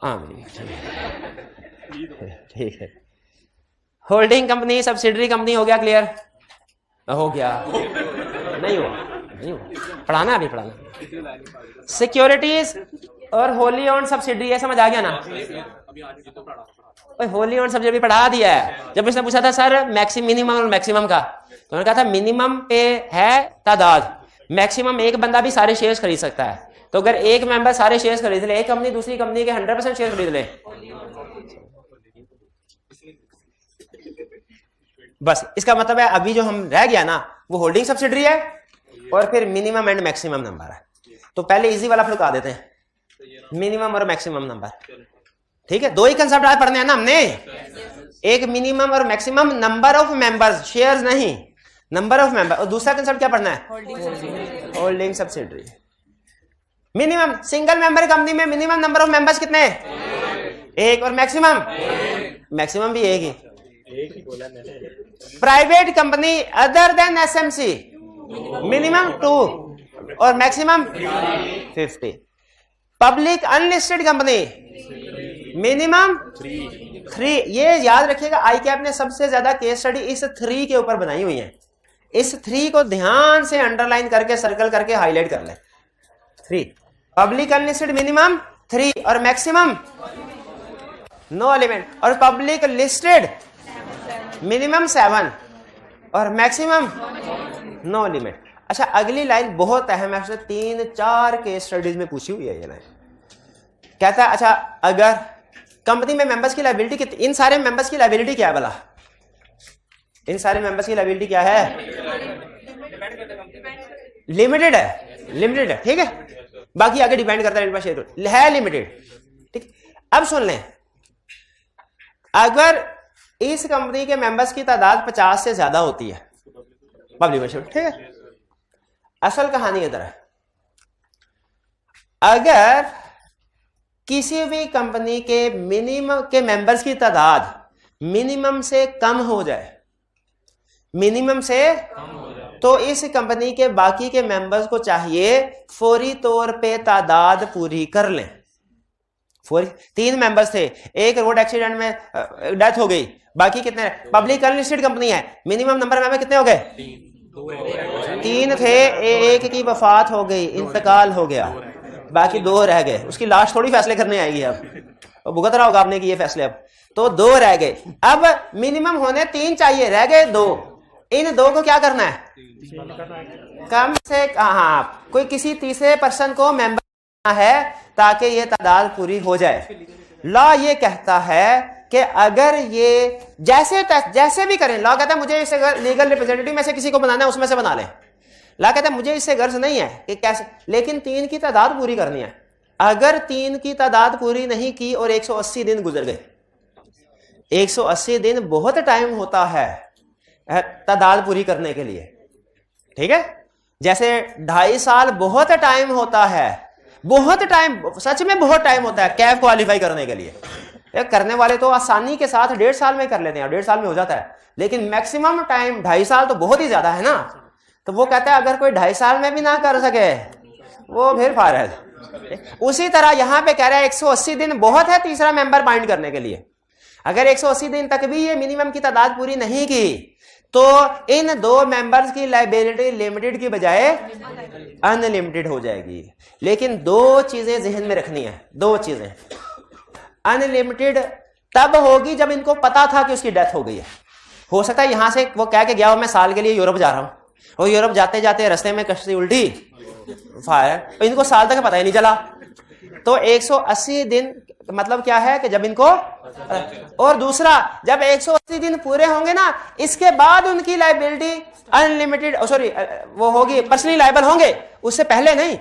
आमीन। ठीक है। होल्डिंग कंपनी, सब्सिडरी कंपनी हो गया, क्लियर हो गया, नहीं हुआ, पढ़ाना अभी पढ़ाना। सिक्योरिटीज और होली ओन्ड सब्सिडरी, ये समझ आ गया ना, होली ओन्ड सब्सिडरी पढ़ा दिया है। जब इसने पूछा था सर मिनिमम और मैक्सिमम का, तो उन्होंने कहा था मिनिमम पे है तादाद, मैक्सिमम एक बंदा भी सारे शेयर्स खरीद सकता है। तो अगर एक मेंबर सारे शेयर्स खरीद ले, एक कंपनी दूसरी कंपनी के 100% शेयर खरीद ले, बस इसका मतलब है अभी जो हम रह गया ना वो होल्डिंग सब्सिडरी है और फिर मिनिमम एंड मैक्सिमम नंबर है। तो पहले इजी वाला फुलका देते हैं, मिनिमम और मैक्सिमम नंबर, ठीक है। 2 ही कंसेप्ट आज पढ़ने हैं ना हमने, एक मिनिमम और maximum number of members, shares नहीं, नंबर ऑफ मेंबर। और दूसरा कंसेप्ट क्या पढ़ना है, holding subsidiary. Minimum single member company में मिनिमम नंबर ऑफ मेंबर्स कितने हैं, एक। और मैक्सिमम, मैक्सिमम भी एक ही बोला मैंने। Private company other than SMC minimum 2 और maximum 50। Public unlisted company minimum 3। ये याद रखिएगा, आई कैप ने सबसे ज्यादा केस स्टडी इस 3 के ऊपर बनाई हुई है। इस 3 को ध्यान से अंडरलाइन करके सर्कल करके हाईलाइट कर ले। 3 पब्लिक अनलिस्टेड मिनिमम 3 और मैक्सिमम नो लिमिट, और पब्लिक लिस्टेड मिनिमम 7 और मैक्सिमम नो लिमिट। अच्छा, अगली लाइन बहुत अहम है, 3-4 केस स्टडीज में पूछी हुई है ये लाइन। कहता है अच्छा, अगर कंपनी में मेंबर्स की लायबिलिटी कितनी, इन सारे मेंबर्स की लायबिलिटी क्या है भला? इन सारे मेंबर्स की लायबिलिटी क्या है? लिमिटेड है, लिमिटेड है, ठीक है। बाकी आगे डिपेंड करता है लिमिटेड, ठीक। अब सुन लें, अगर इस कंपनी के मेंबर्स की तादाद 50 से ज्यादा होती है पब्लिक मेंबरशिप, ठीक है। असल कहानी इधर है, अगर किसी भी कंपनी के मिनिमम के मेंबर्स की तादाद मिनिमम से कम हो जाए, मिनिमम से तो इस कंपनी के बाकी के मेंबर्स को चाहिए फौरी तौर पे तादाद पूरी कर लें। 3 मेंबर्स थे, एक रोड एक्सीडेंट में डेथ हो गई, बाकी कितने? पब्लिक अनलिस्टेड कंपनी है, मिनिमम नंबर मेंबर कितने हो गए? 3 थे, एक की वफात हो गई, इंतकाल हो गया, बाकी 2 रह गए। उसकी लाश थोड़ी फैसले करने आएगी, अब भुगत रहा होगा आपने कि ये फैसले, अब तो 2 रह गए। अब मिनिमम होने 3 चाहिए, रह गए 2। इन 2 को क्या करना है? कम से हाँ, कोई किसी तीसरे पर्सन को मेंबर है ताकि ये तादाद पूरी हो जाए। लॉ ये कहता है कि अगर ये जैसे भी करें, लॉ कहता है मुझे इससे लीगल रिप्रेजेंटेटिव में से किसी को बनाना है, उसमें से बना लें। लॉ कहता है मुझे इससे गर्ज नहीं है कि कैसे, लेकिन 3 की तादाद पूरी करनी है। अगर 3 की तादाद पूरी नहीं की और 180 दिन गुजर गए, 180 दिन बहुत टाइम होता है तादाद पूरी करने के लिए, ठीक है। जैसे 2.5 साल बहुत टाइम होता है, बहुत टाइम, सच में बहुत टाइम होता है कैफ क्वालिफाई करने के लिए। करने वाले तो आसानी के साथ 1.5 साल में कर लेते हैं, 1.5 साल में हो जाता है, लेकिन मैक्सिमम टाइम 2.5 साल तो बहुत ही ज्यादा है ना। तो वो कहता है अगर कोई 2.5 साल में भी ना कर सके वो फिर फारग। उसी तरह यहां पे कह रहा है 180 दिन बहुत है तीसरा मेंबर बाइंड करने के लिए। अगर 180 दिन तक भी ये मिनिमम की तादाद पूरी नहीं की तो इन 2 मेंबर्स की लायबिलिटी लिमिटेड की बजाय अनलिमिटेड हो जाएगी। लेकिन 2 चीजें जहन में रखनी है, 2 चीजें। अनलिमिटेड तब होगी जब इनको पता था कि उसकी डेथ हो गई है। हो सकता है यहां से वो कह के गया हो मैं साल के लिए यूरोप जा रहा हूं, और यूरोप जाते जाते रास्ते में कश्ती उल्टी, फायर, इनको साल तक पता ही नहीं चला। तो 180 दिन मतलब क्या है कि जब इनको, और दूसरा जब 180 दिन पूरे होंगे ना, इसके बाद उनकी लायबिलिटी अनलिमिटेड, सॉरी वो होगी पर्सनली लायबल होंगे, उससे पहले नहीं।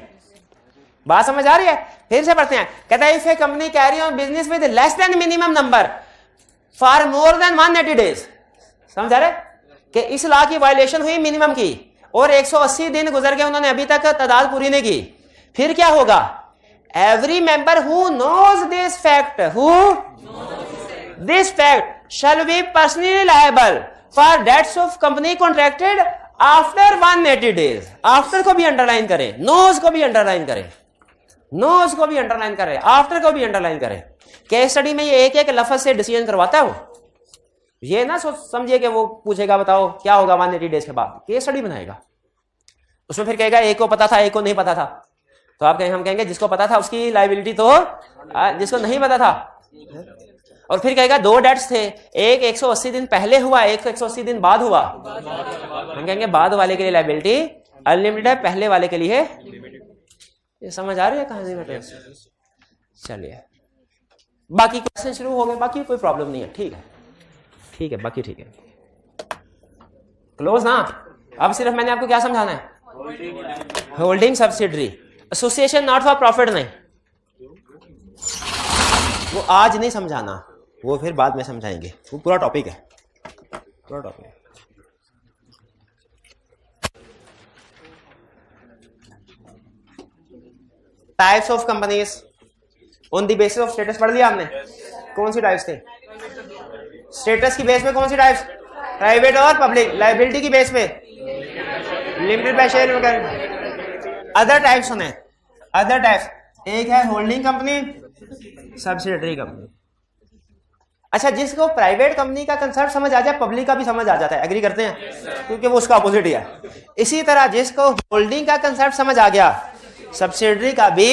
बात समझ आ रही है? फिर से पढ़ते हैं। कहता है if A company carry on business with less than minimum number for more than 180 days, समझ आ रहे कि इस लॉ की वायलेशन हुई मिनिमम की, और 180 दिन गुजर गए, उन्होंने अभी तक तादाद पूरी नहीं की, फिर क्या होगा? Every member who knows this fact, this fact shall be personally liable for debts of company contracted after 180 days. After को भी अंडरलाइन करें, knows को भी अंडरलाइन करें, knows को भी अंडरलाइन करें, after को भी अंडरलाइन करें। केस स्टडी में ये एक लफ्ज से डिसीजन करवाता है वो। ये ना समझिए कि वो पूछेगा बताओ क्या होगा 180 डेज के बाद, केस स्टडी बनाएगा। उसमें फिर कहेगा एक को पता था एक को नहीं पता था, तो आप कहेंगे, हम कहेंगे जिसको पता था उसकी लायबिलिटी तो जिसको नहीं पता था। और फिर कहेगा 2 डेट्स थे, एक 180 दिन पहले हुआ, एक 180 दिन बाद हुआ, हम कहेंगे बाद वाले के लिए लायबिलिटी अनलिमिटेड है, पहले वाले के लिए। ये समझ आ रही है कहानी में? चलिए बाकी क्वेश्चन शुरू हो गए, बाकी कोई प्रॉब्लम नहीं है, ठीक है, ठीक है, बाकी ठीक है, क्लोज ना। अब सिर्फ मैंने आपको क्या समझाना है? Holding subsidiary, association not for profit नहीं, वो आज नहीं समझाना, वो फिर बाद में समझाएंगे, वो पूरा टॉपिक है, पूरा टॉपिक है। Types of companies on the basis of status पढ़ लिया हमने। कौन सी टाइप्स थे? स्टेटस की बेस पे कौन सी टाइप्स? प्राइवेट और पब्लिक। लायबिलिटी की बेस पे लिमिटेड बाय शेयर वगैरह। अदर टाइप्स सुने, अदर टाइप्स, एक है होल्डिंग कंपनी, सब्सिडियरी कंपनी। अच्छा, जिसको प्राइवेट कंपनी का कंसेप्ट समझ आ जाए, पब्लिक का भी समझ आ जाता है, एग्री करते हैं, क्योंकि वो उसका अपोजिट ही है। इसी तरह जिसको होल्डिंग का कंसेप्ट समझ आ गया, सब्सिडियरी का भी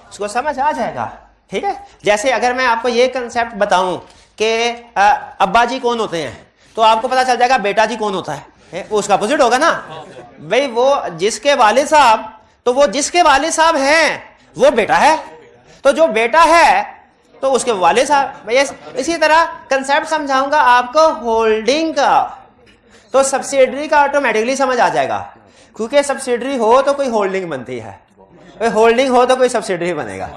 उसको समझ आ जाएगा। ठीक है, जैसे अगर मैं आपको ये कंसेप्ट बताऊं कि अब्बा जी कौन होते हैं, तो आपको पता चल जाएगा बेटा जी कौन होता है, वो उसका अपोजिट होगा ना भाई। वो जिसके वालिद साहब, तो वो जिसके वालिद साहब हैं वो बेटा है, तो जो बेटा है तो उसके वालिद साहब। इसी तरह कंसेप्ट समझाऊंगा आपको होल्डिंग का, तो सब्सिडियरी का ऑटोमेटिकली समझ आ जाएगा, क्योंकि सब्सिडियरी हो तो कोई होल्डिंग बनती है, कोई होल्डिंग हो तो कोई सब्सिडियरी बनेगा।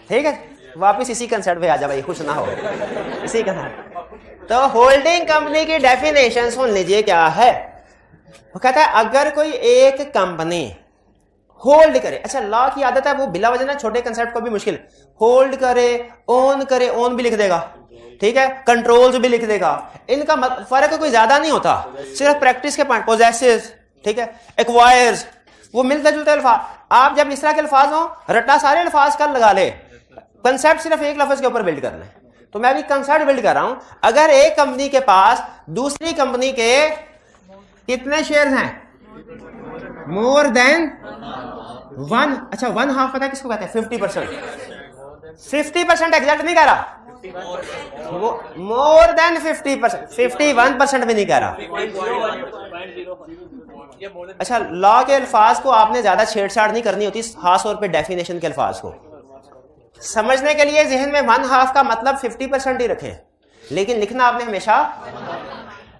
ठीक है, वापस इसी कंसेप्ट पे आ जा भाई, खुश ना हो इसी कंसेप्ट। तो होल्डिंग कंपनी की डेफिनेशन सुन लीजिए क्या है। वो कहता है अगर कोई एक कंपनी होल्ड करे, अच्छा लॉ की आदत है वो बिला वजह ना छोटे कंसेप्ट को भी मुश्किल, होल्ड करे, ओन भी लिख देगा, ठीक है, कंट्रोल्स भी लिख देगा, इनका फर्क कोई ज्यादा नहीं होता, सिर्फ प्रैक्टिस के पॉइंट। पोजेसेस, ठीक है, एक्वायर्स, वो मिलते जुलते अल्फाज। आप जब इस तरह के अल्फाज हो, रट्टा सारे अल्फाज का लगा ले, कंसेप्ट सिर्फ एक लफ्ज के ऊपर बिल्ड कर ले। तो मैं भी कंसेप्ट बिल्ड कर रहा हूं। अगर एक कंपनी के पास दूसरी कंपनी के कितने शेयर हैं? More than one. अच्छा, 1/2 पता है किसको कहते हैं? 50%। 50% एग्जैक्ट नहीं कह रहा, मोर देन 50%, 51% भी नहीं कह रहा। अच्छा, लॉ के अल्फाज को आपने ज्यादा छेड़छाड़ नहीं करनी होती, खास तौर पे डेफिनेशन के अल्फाज को समझने के लिए जहन में 1/2 का मतलब 50% ही रखें, लेकिन लिखना आपने हमेशा,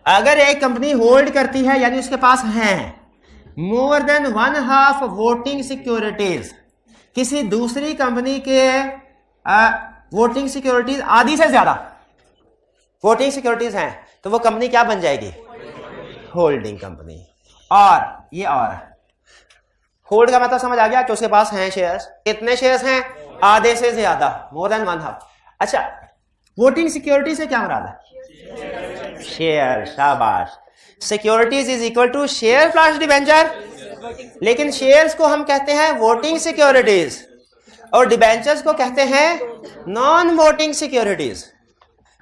अगर एक कंपनी होल्ड करती है यानी उसके पास है मोर देन 1/2 वोटिंग सिक्योरिटीज, किसी दूसरी कंपनी के वोटिंग सिक्योरिटीज आधी से ज्यादा वोटिंग सिक्योरिटीज हैं, तो वो कंपनी क्या बन जाएगी? Holding company. और ये और होल्ड का मतलब समझ आ गया कि उसके पास हैं शेयर्स, कितने शेयर्स हैं? आधे से ज्यादा, मोर देन 1/2। अच्छा, वोटिंग सिक्योरिटी से क्या मुराद है? शेयर। शाबाश। Securities is equal to share plus debenture, लेकिन शेयर्स को हम कहते हैं वोटिंग सिक्योरिटीज और डिबेंचर्स को कहते हैं नॉन वोटिंग सिक्योरिटीज।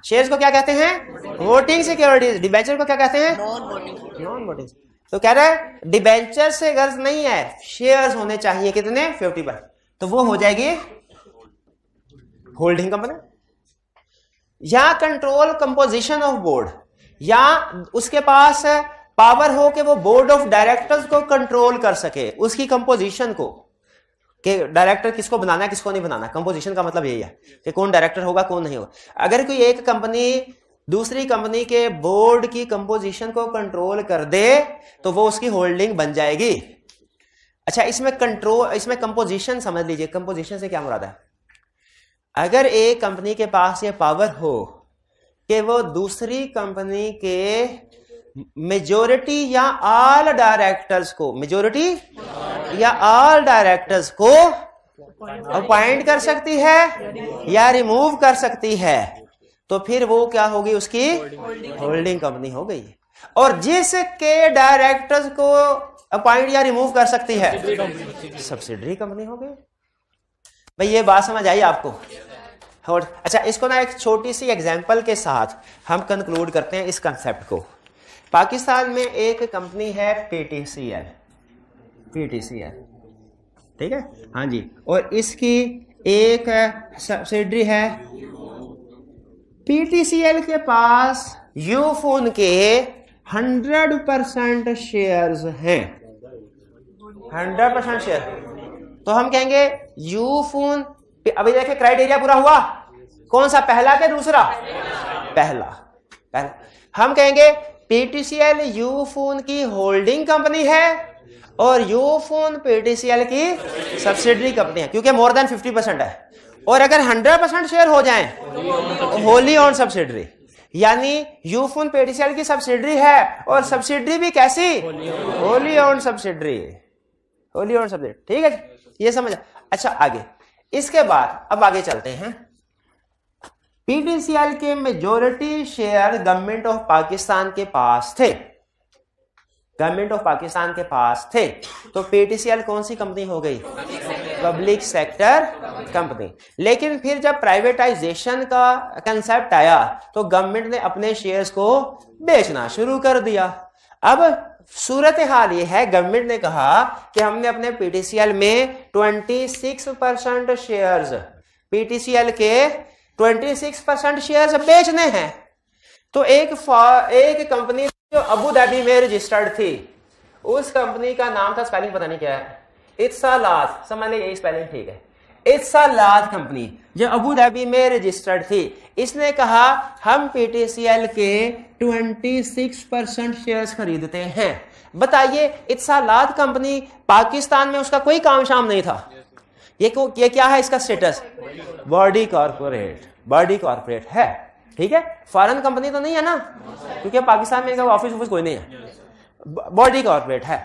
शेयर्स को क्या कहते हैं? Voting securities. डिबेंचर को क्या कहते हैं? Non voting. तो कह रहा है डिबेंचर से गर्ज नहीं है, शेयर्स होने चाहिए कितने? 50%, तो वो हो जाएगी होल्डिंग कंपनी। या कंट्रोल कंपोजिशन ऑफ बोर्ड, या उसके पास पावर हो कि वो बोर्ड ऑफ डायरेक्टर्स को कंट्रोल कर सके, उसकी कंपोजिशन को, कि डायरेक्टर किसको बनाना है किसको नहीं बनाना। कंपोजिशन का मतलब यही है कि कौन डायरेक्टर होगा कौन नहीं होगा। अगर कोई एक कंपनी दूसरी कंपनी के बोर्ड की कंपोजिशन को कंट्रोल कर दे तो वो उसकी होल्डिंग बन जाएगी। अच्छा, इसमें कंट्रोल, इसमें कंपोजिशन समझ लीजिए। कंपोजिशन से क्या मुराद है? अगर एक कंपनी के पास ये पावर हो कि वो दूसरी कंपनी के मेजॉरिटी या ऑल डायरेक्टर्स को, मेजॉरिटी या ऑल डायरेक्टर्स को अपॉइंट कर सकती है या रिमूव कर सकती है, तो फिर वो क्या होगी? उसकी होल्डिंग कंपनी हो गई। और जिसके डायरेक्टर्स को अपॉइंट या रिमूव कर सकती है, सब्सिडियरी कंपनी हो गई। भाई ये बात समझ आई आपको? और अच्छा, इसको ना एक छोटी सी एग्जांपल के साथ हम कंक्लूड करते हैं इस कंसेप्ट को। पाकिस्तान में एक कंपनी है पीटीसीएल, ठीक है, हाँ जी, और इसकी एक सब्सिडियरी है। पीटीसीएल के पास यूफोन के 100% शेयर्स हैं, 100% शेयर। तो हम कहेंगे यूफोन, अभी देखिए क्राइटेरिया पूरा हुआ, कौन सा? पहला के दूसरा? पहला। हम कहेंगे पीटीसीएल यूफोन की होल्डिंग कंपनी है और यूफोन पीटीसीएल की सब्सिडियरी कंपनी है, क्योंकि मोर देन 50% है। और अगर 100% शेयर हो जाएं, होली ओन सब्सिडियरी, यानी यूफोन पीटीसीएल की सब्सिडियरी है और सब्सिडियरी भी कैसी? Holi own subsidiary, Holi own subsidiary. ठीक है, ये समझ। अच्छा, आगे इसके बाद अब आगे चलते हैं। पीटीसीएल के majority share government of Pakistan के पास थे, गवर्नमेंट ऑफ पाकिस्तान के पास थे, तो पीटीसीएल कौन सी कंपनी हो गई? Public sector company. लेकिन फिर जब प्राइवेटाइजेशन का कंसेप्ट आया तो गवर्नमेंट ने अपने शेयर्स को बेचना शुरू कर दिया। अब सूरत हाल ये है, गवर्नमेंट ने कहा कि हमने अपने पीटीसीएल में 26% शेयर्स, पीटीसीएल के 26% शेयर्स बेचने हैं। तो एक कंपनी जो अबू धाबी में रजिस्टर्ड थी, उस कंपनी का नाम था, स्पेलिंग पता नहीं क्या है, इत्सालात, समझ लें यही स्पेलिंग ठीक है, इत्सालात कंपनी जो अबू धाबी में रजिस्टर्ड थी, इसने कहा हम पीटीसीएल के 26% शेयर्स खरीदते हैं। बताइए, इत्सालात कंपनी पाकिस्तान में उसका कोई काम शाम नहीं था, ये क्या है इसका status? Body corporate, body corporate है, ठीक है, फॉरेन कंपनी तो नहीं है ना, क्योंकि पाकिस्तान में ऑफिस कोई नहीं है, बॉडी कॉर्पोरेट है।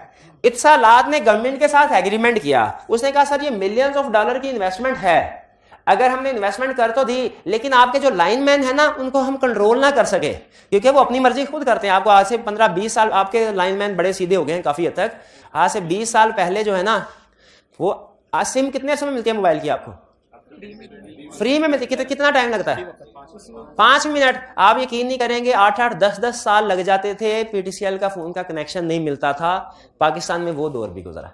इत्सालात ने गवर्नमेंट के साथ एग्रीमेंट किया, उसने कहा सर ये मिलियंस ऑफ डॉलर की इन्वेस्टमेंट है, अगर हमने इन्वेस्टमेंट कर तो दी, लेकिन आपके जो लाइनमैन है ना उनको हम कंट्रोल ना कर सके, क्योंकि वो अपनी मर्जी खुद करते हैं। आपको आज से 15-20 साल आपके लाइनमैन बड़े सीधे हो गए हैं काफी हद तक। आज से 20 साल पहले जो है ना, वो आज सिम कितने समय मिलती है मोबाइल की? आपको फ्री में मिलती, कितना टाइम लगता है? 5 मिनट। आप यकीन नहीं करेंगे, 8-8, 10-10 साल लग जाते थे, पीटीसीएल का फोन का कनेक्शन नहीं मिलता था। पाकिस्तान में वो दौर भी गुजरा,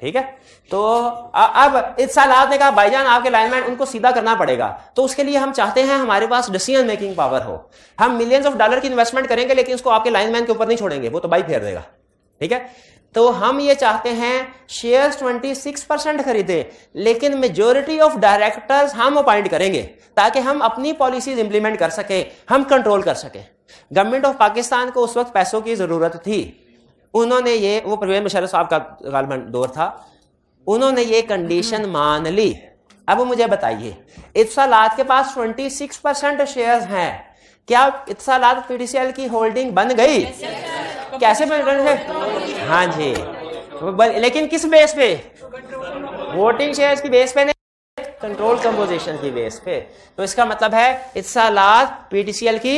ठीक है। तो अब इत्सालात ने कहा भाईजान आपके लाइनमैन उनको सीधा करना पड़ेगा, तो उसके लिए हम चाहते हैं हमारे पास डिसीजन मेकिंग पावर हो, हम मिलियंस ऑफ डॉलर की इन्वेस्टमेंट करेंगे, लेकिन उसको आपके लाइनमैन के ऊपर नहीं छोड़ेंगे, वो तो बाई फेर देगा, ठीक है। तो हम ये चाहते हैं शेयर्स 26% खरीदे, लेकिन मेजॉरिटी ऑफ डायरेक्टर्स हम अपॉइंट करेंगे, ताकि हम अपनी पॉलिसीज इंप्लीमेंट कर सके, हम कंट्रोल कर सके। गवर्नमेंट ऑफ पाकिस्तान को उस वक्त पैसों की जरूरत थी, उन्होंने ये, वो परवेज मुशर्रफ साहब का गालिबन दौर था, उन्होंने ये कंडीशन मान ली। अब मुझे बताइए, इत्सालात के पास 26% शेयर्स हैं, क्या इत्सालात पीटीसीएल की होल्डिंग बन गई? कैसे बन गई? हाँ जी, लेकिन किस बेस पे? वोटिंग शेयर्स की बेस पे नहीं, कंट्रोल कंपोजिशन की बेस पे। तो इसका मतलब है इत्सालात पीटीसीएल की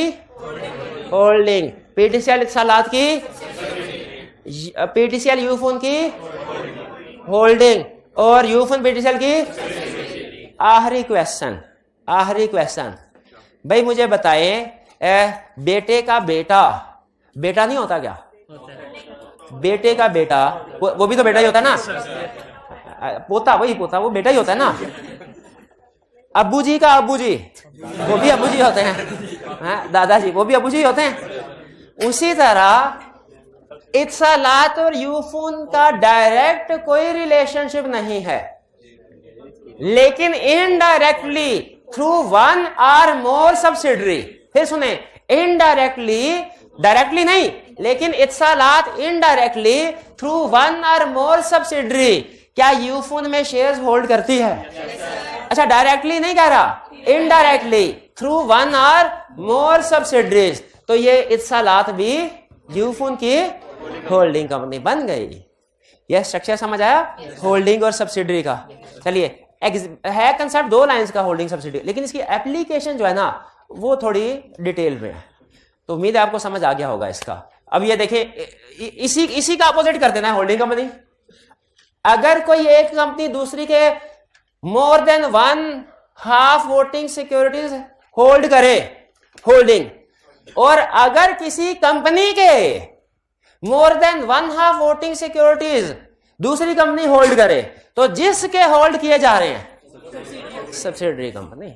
होल्डिंग, पीटीसीएल इत्सालात की, पीटीसीएल यूफोन की होल्डिंग, और यूफोन पीटीसीएल की। आखिरी क्वेश्चन भाई मुझे बताएं, बेटे का बेटा नहीं होता क्या? बेटे का बेटा, वो भी तो बेटा ही होता है ना, पोता, वही पोता, वो बेटा ही होता है ना। अब्बू जी का अब्बू जी, वो भी अब्बू जी होते हैं, दादाजी वो भी अब्बू जी होते हैं। उसी तरह इत्सालात और यूफोन का डायरेक्ट कोई रिलेशनशिप नहीं है, लेकिन indirectly through one or more subsidiary. फिर सुने, इनडायरेक्टली, डायरेक्टली नहीं, लेकिन Etisalat indirectly through one or more subsidiary क्या यूफोन में शेयर्स होल्ड करती है? अच्छा, डायरेक्टली नहीं कह रहा, indirectly through one or more subsidiaries. तो ये इत्सालात भी यूफोन की होल्डिंग कंपनी बन गई। यह स्ट्रक्चर समझ आया होल्डिंग और सब्सिडरी का? चलिए, है कंसेप्ट 2 लाइंस का होल्डिंग सब्सिडरी, लेकिन इसकी एप्लीकेशन जो है ना वो थोड़ी डिटेल में है। तो उम्मीद है आपको समझ आ गया होगा इसका। अब ये देखिए, इसी का अपोजिट कर देना है होल्डिंग कंपनी। अगर कोई एक कंपनी दूसरी के more than 1/2 voting securities hold करे, होल्डिंग, और अगर किसी कंपनी के मोर देन 1/2 वोटिंग सिक्योरिटीज दूसरी कंपनी होल्ड करे, तो जिसके होल्ड किए जा रहे हैं सब्सिडरी कंपनी,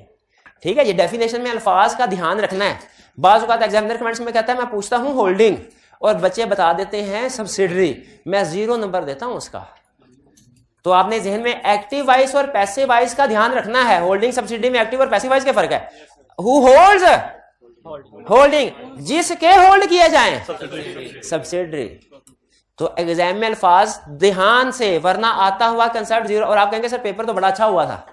ठीक है। ये डेफिनेशन में अल्फाज का ध्यान रखना है। बाज़ औक़ात एग्जामिनर कमेंट्स में कहता है मैं पूछता हूं होल्डिंग और बच्चे बता देते हैं सब्सिडरी, मैं 0 नंबर देता हूं उसका। तो आपने जहन में एक्टिव वाइज और पैसिव वाइज का ध्यान रखना है। होल्डिंग सब्सिडरी में एक्टिव और पैसिव वाइज के फर्क है। हु होल्ड्स होल्डिंग, जिसके होल्ड किए जाएं सब्सिडरी। तो एग्जाम में अल्फाज ध्यान से, वरना आता हुआ कंसेप्ट 0 और आप कहेंगे सर पेपर तो बड़ा अच्छा हुआ था,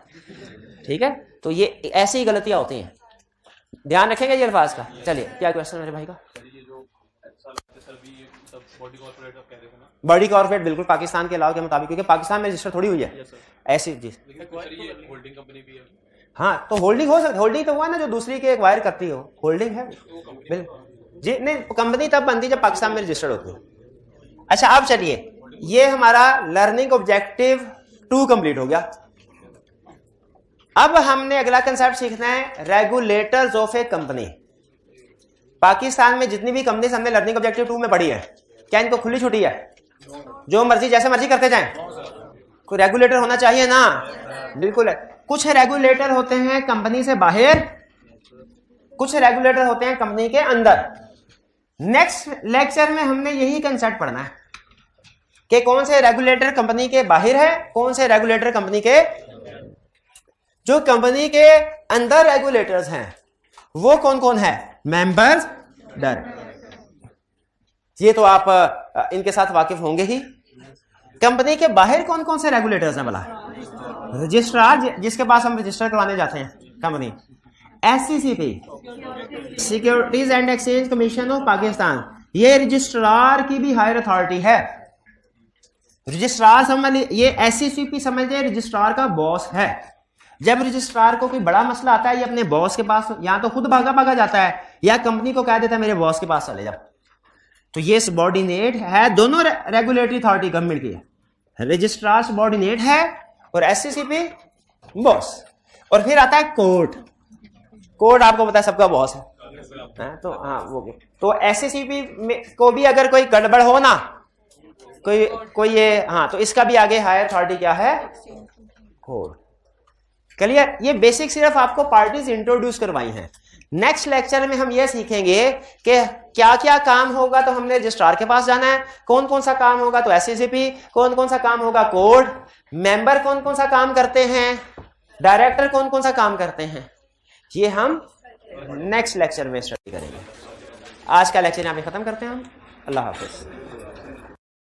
ठीक है। तो ये ऐसी ही गलतियां होती हैं, ध्यान रखेंगे ये अल्फाज का। चलिए, क्या क्वेश्चन मेरे भाई का? बॉडी कॉर्पोरेट बिल्कुल पाकिस्तान के अलावा के मुताबिक, क्योंकि पाकिस्तान में रजिस्टर थोड़ी हुई है ऐसी चीज। हाँ, तो होल्डिंग हो सकती, होल्डिंग तो हुआ ना जो दूसरी के एक्वायर करती हो, होल्डिंग है बिल्कुल जी। नहीं, कंपनी तब बनती जब पाकिस्तान में रजिस्टर्ड होती है। अच्छा, अब चलिए, ये हमारा लर्निंग ऑब्जेक्टिव 2 कंप्लीट हो गया। अब हमने अगला कंसेप्ट सीखना है regulators of A company. Pakistan में जितनी भी कंपनी हमने लर्निंग ऑब्जेक्टिव 2 में पढ़ी है, क्या इनको खुली छुट्टी है? जो मर्जी जैसे मर्जी करते जाएं? कोई रेगुलेटर होना चाहिए ना? बिल्कुल है। कुछ रेगुलेटर होते हैं कंपनी से बाहर, कुछ रेगुलेटर होते हैं कंपनी के अंदर। नेक्स्ट लेक्चर में हमने यही कंसेप्ट पढ़ना है कि कौन से रेगुलेटर कंपनी के बाहर है, कौन से रेगुलेटर कंपनी के, जो कंपनी के अंदर रेगुलेटर्स हैं वो कौन कौन है, मेंबर्स, डायरेक्टर। ये तो आप इनके साथ वाकिफ होंगे ही। कंपनी के बाहर कौन कौन से रेगुलेटर्स हैं? भला रजिस्ट्रार, जिसके पास हम रजिस्टर करवाने जाते हैं company, SCCP, securities and exchange commission of Pakistan, ये रजिस्ट्रार की भी हायर अथॉरिटी है। रजिस्ट्रार समझ, ये SCCP समझिए रजिस्ट्रार का बॉस है। जब रजिस्ट्रार को कोई बड़ा मसला आता है, ये अपने बॉस के पास या तो खुद भागा जाता है या कंपनी को कह देता है मेरे बॉस के पास चले जाओ। तो ये सबऑर्डिनेट है, दोनों रेगुलेटरी अथॉरिटी गवर्नमेंट की है। रजिस्ट्रार सबऑर्डिनेट है और SCCP बॉस। और फिर आता है कोर्ट। कोर्ट आपको पता है सबका बॉस है, तो हाँ वो भी। तो SCCP को भी अगर कोई गड़बड़ हो ना, कोई ये, हाँ, तो इसका भी आगे हायर अथॉरिटी क्या है? कोर्ट। क्लियर? ये बेसिक सिर्फ आपको पार्टीज इंट्रोड्यूस करवाई हैं। नेक्स्ट लेक्चर में हम ये सीखेंगे कि क्या क्या काम होगा तो हमने रजिस्ट्रार के पास जाना है, कौन कौन सा काम होगा तो SCCP, कौन कौन सा काम होगा कोर्ट, मेंबर कौन कौन सा काम करते हैं, डायरेक्टर कौन कौन सा काम करते हैं। ये हम नेक्स्ट लेक्चर में स्टडी करेंगे। आज का लेक्चर यहाँ पे खत्म करते हैं हम। अल्लाह हाफिज।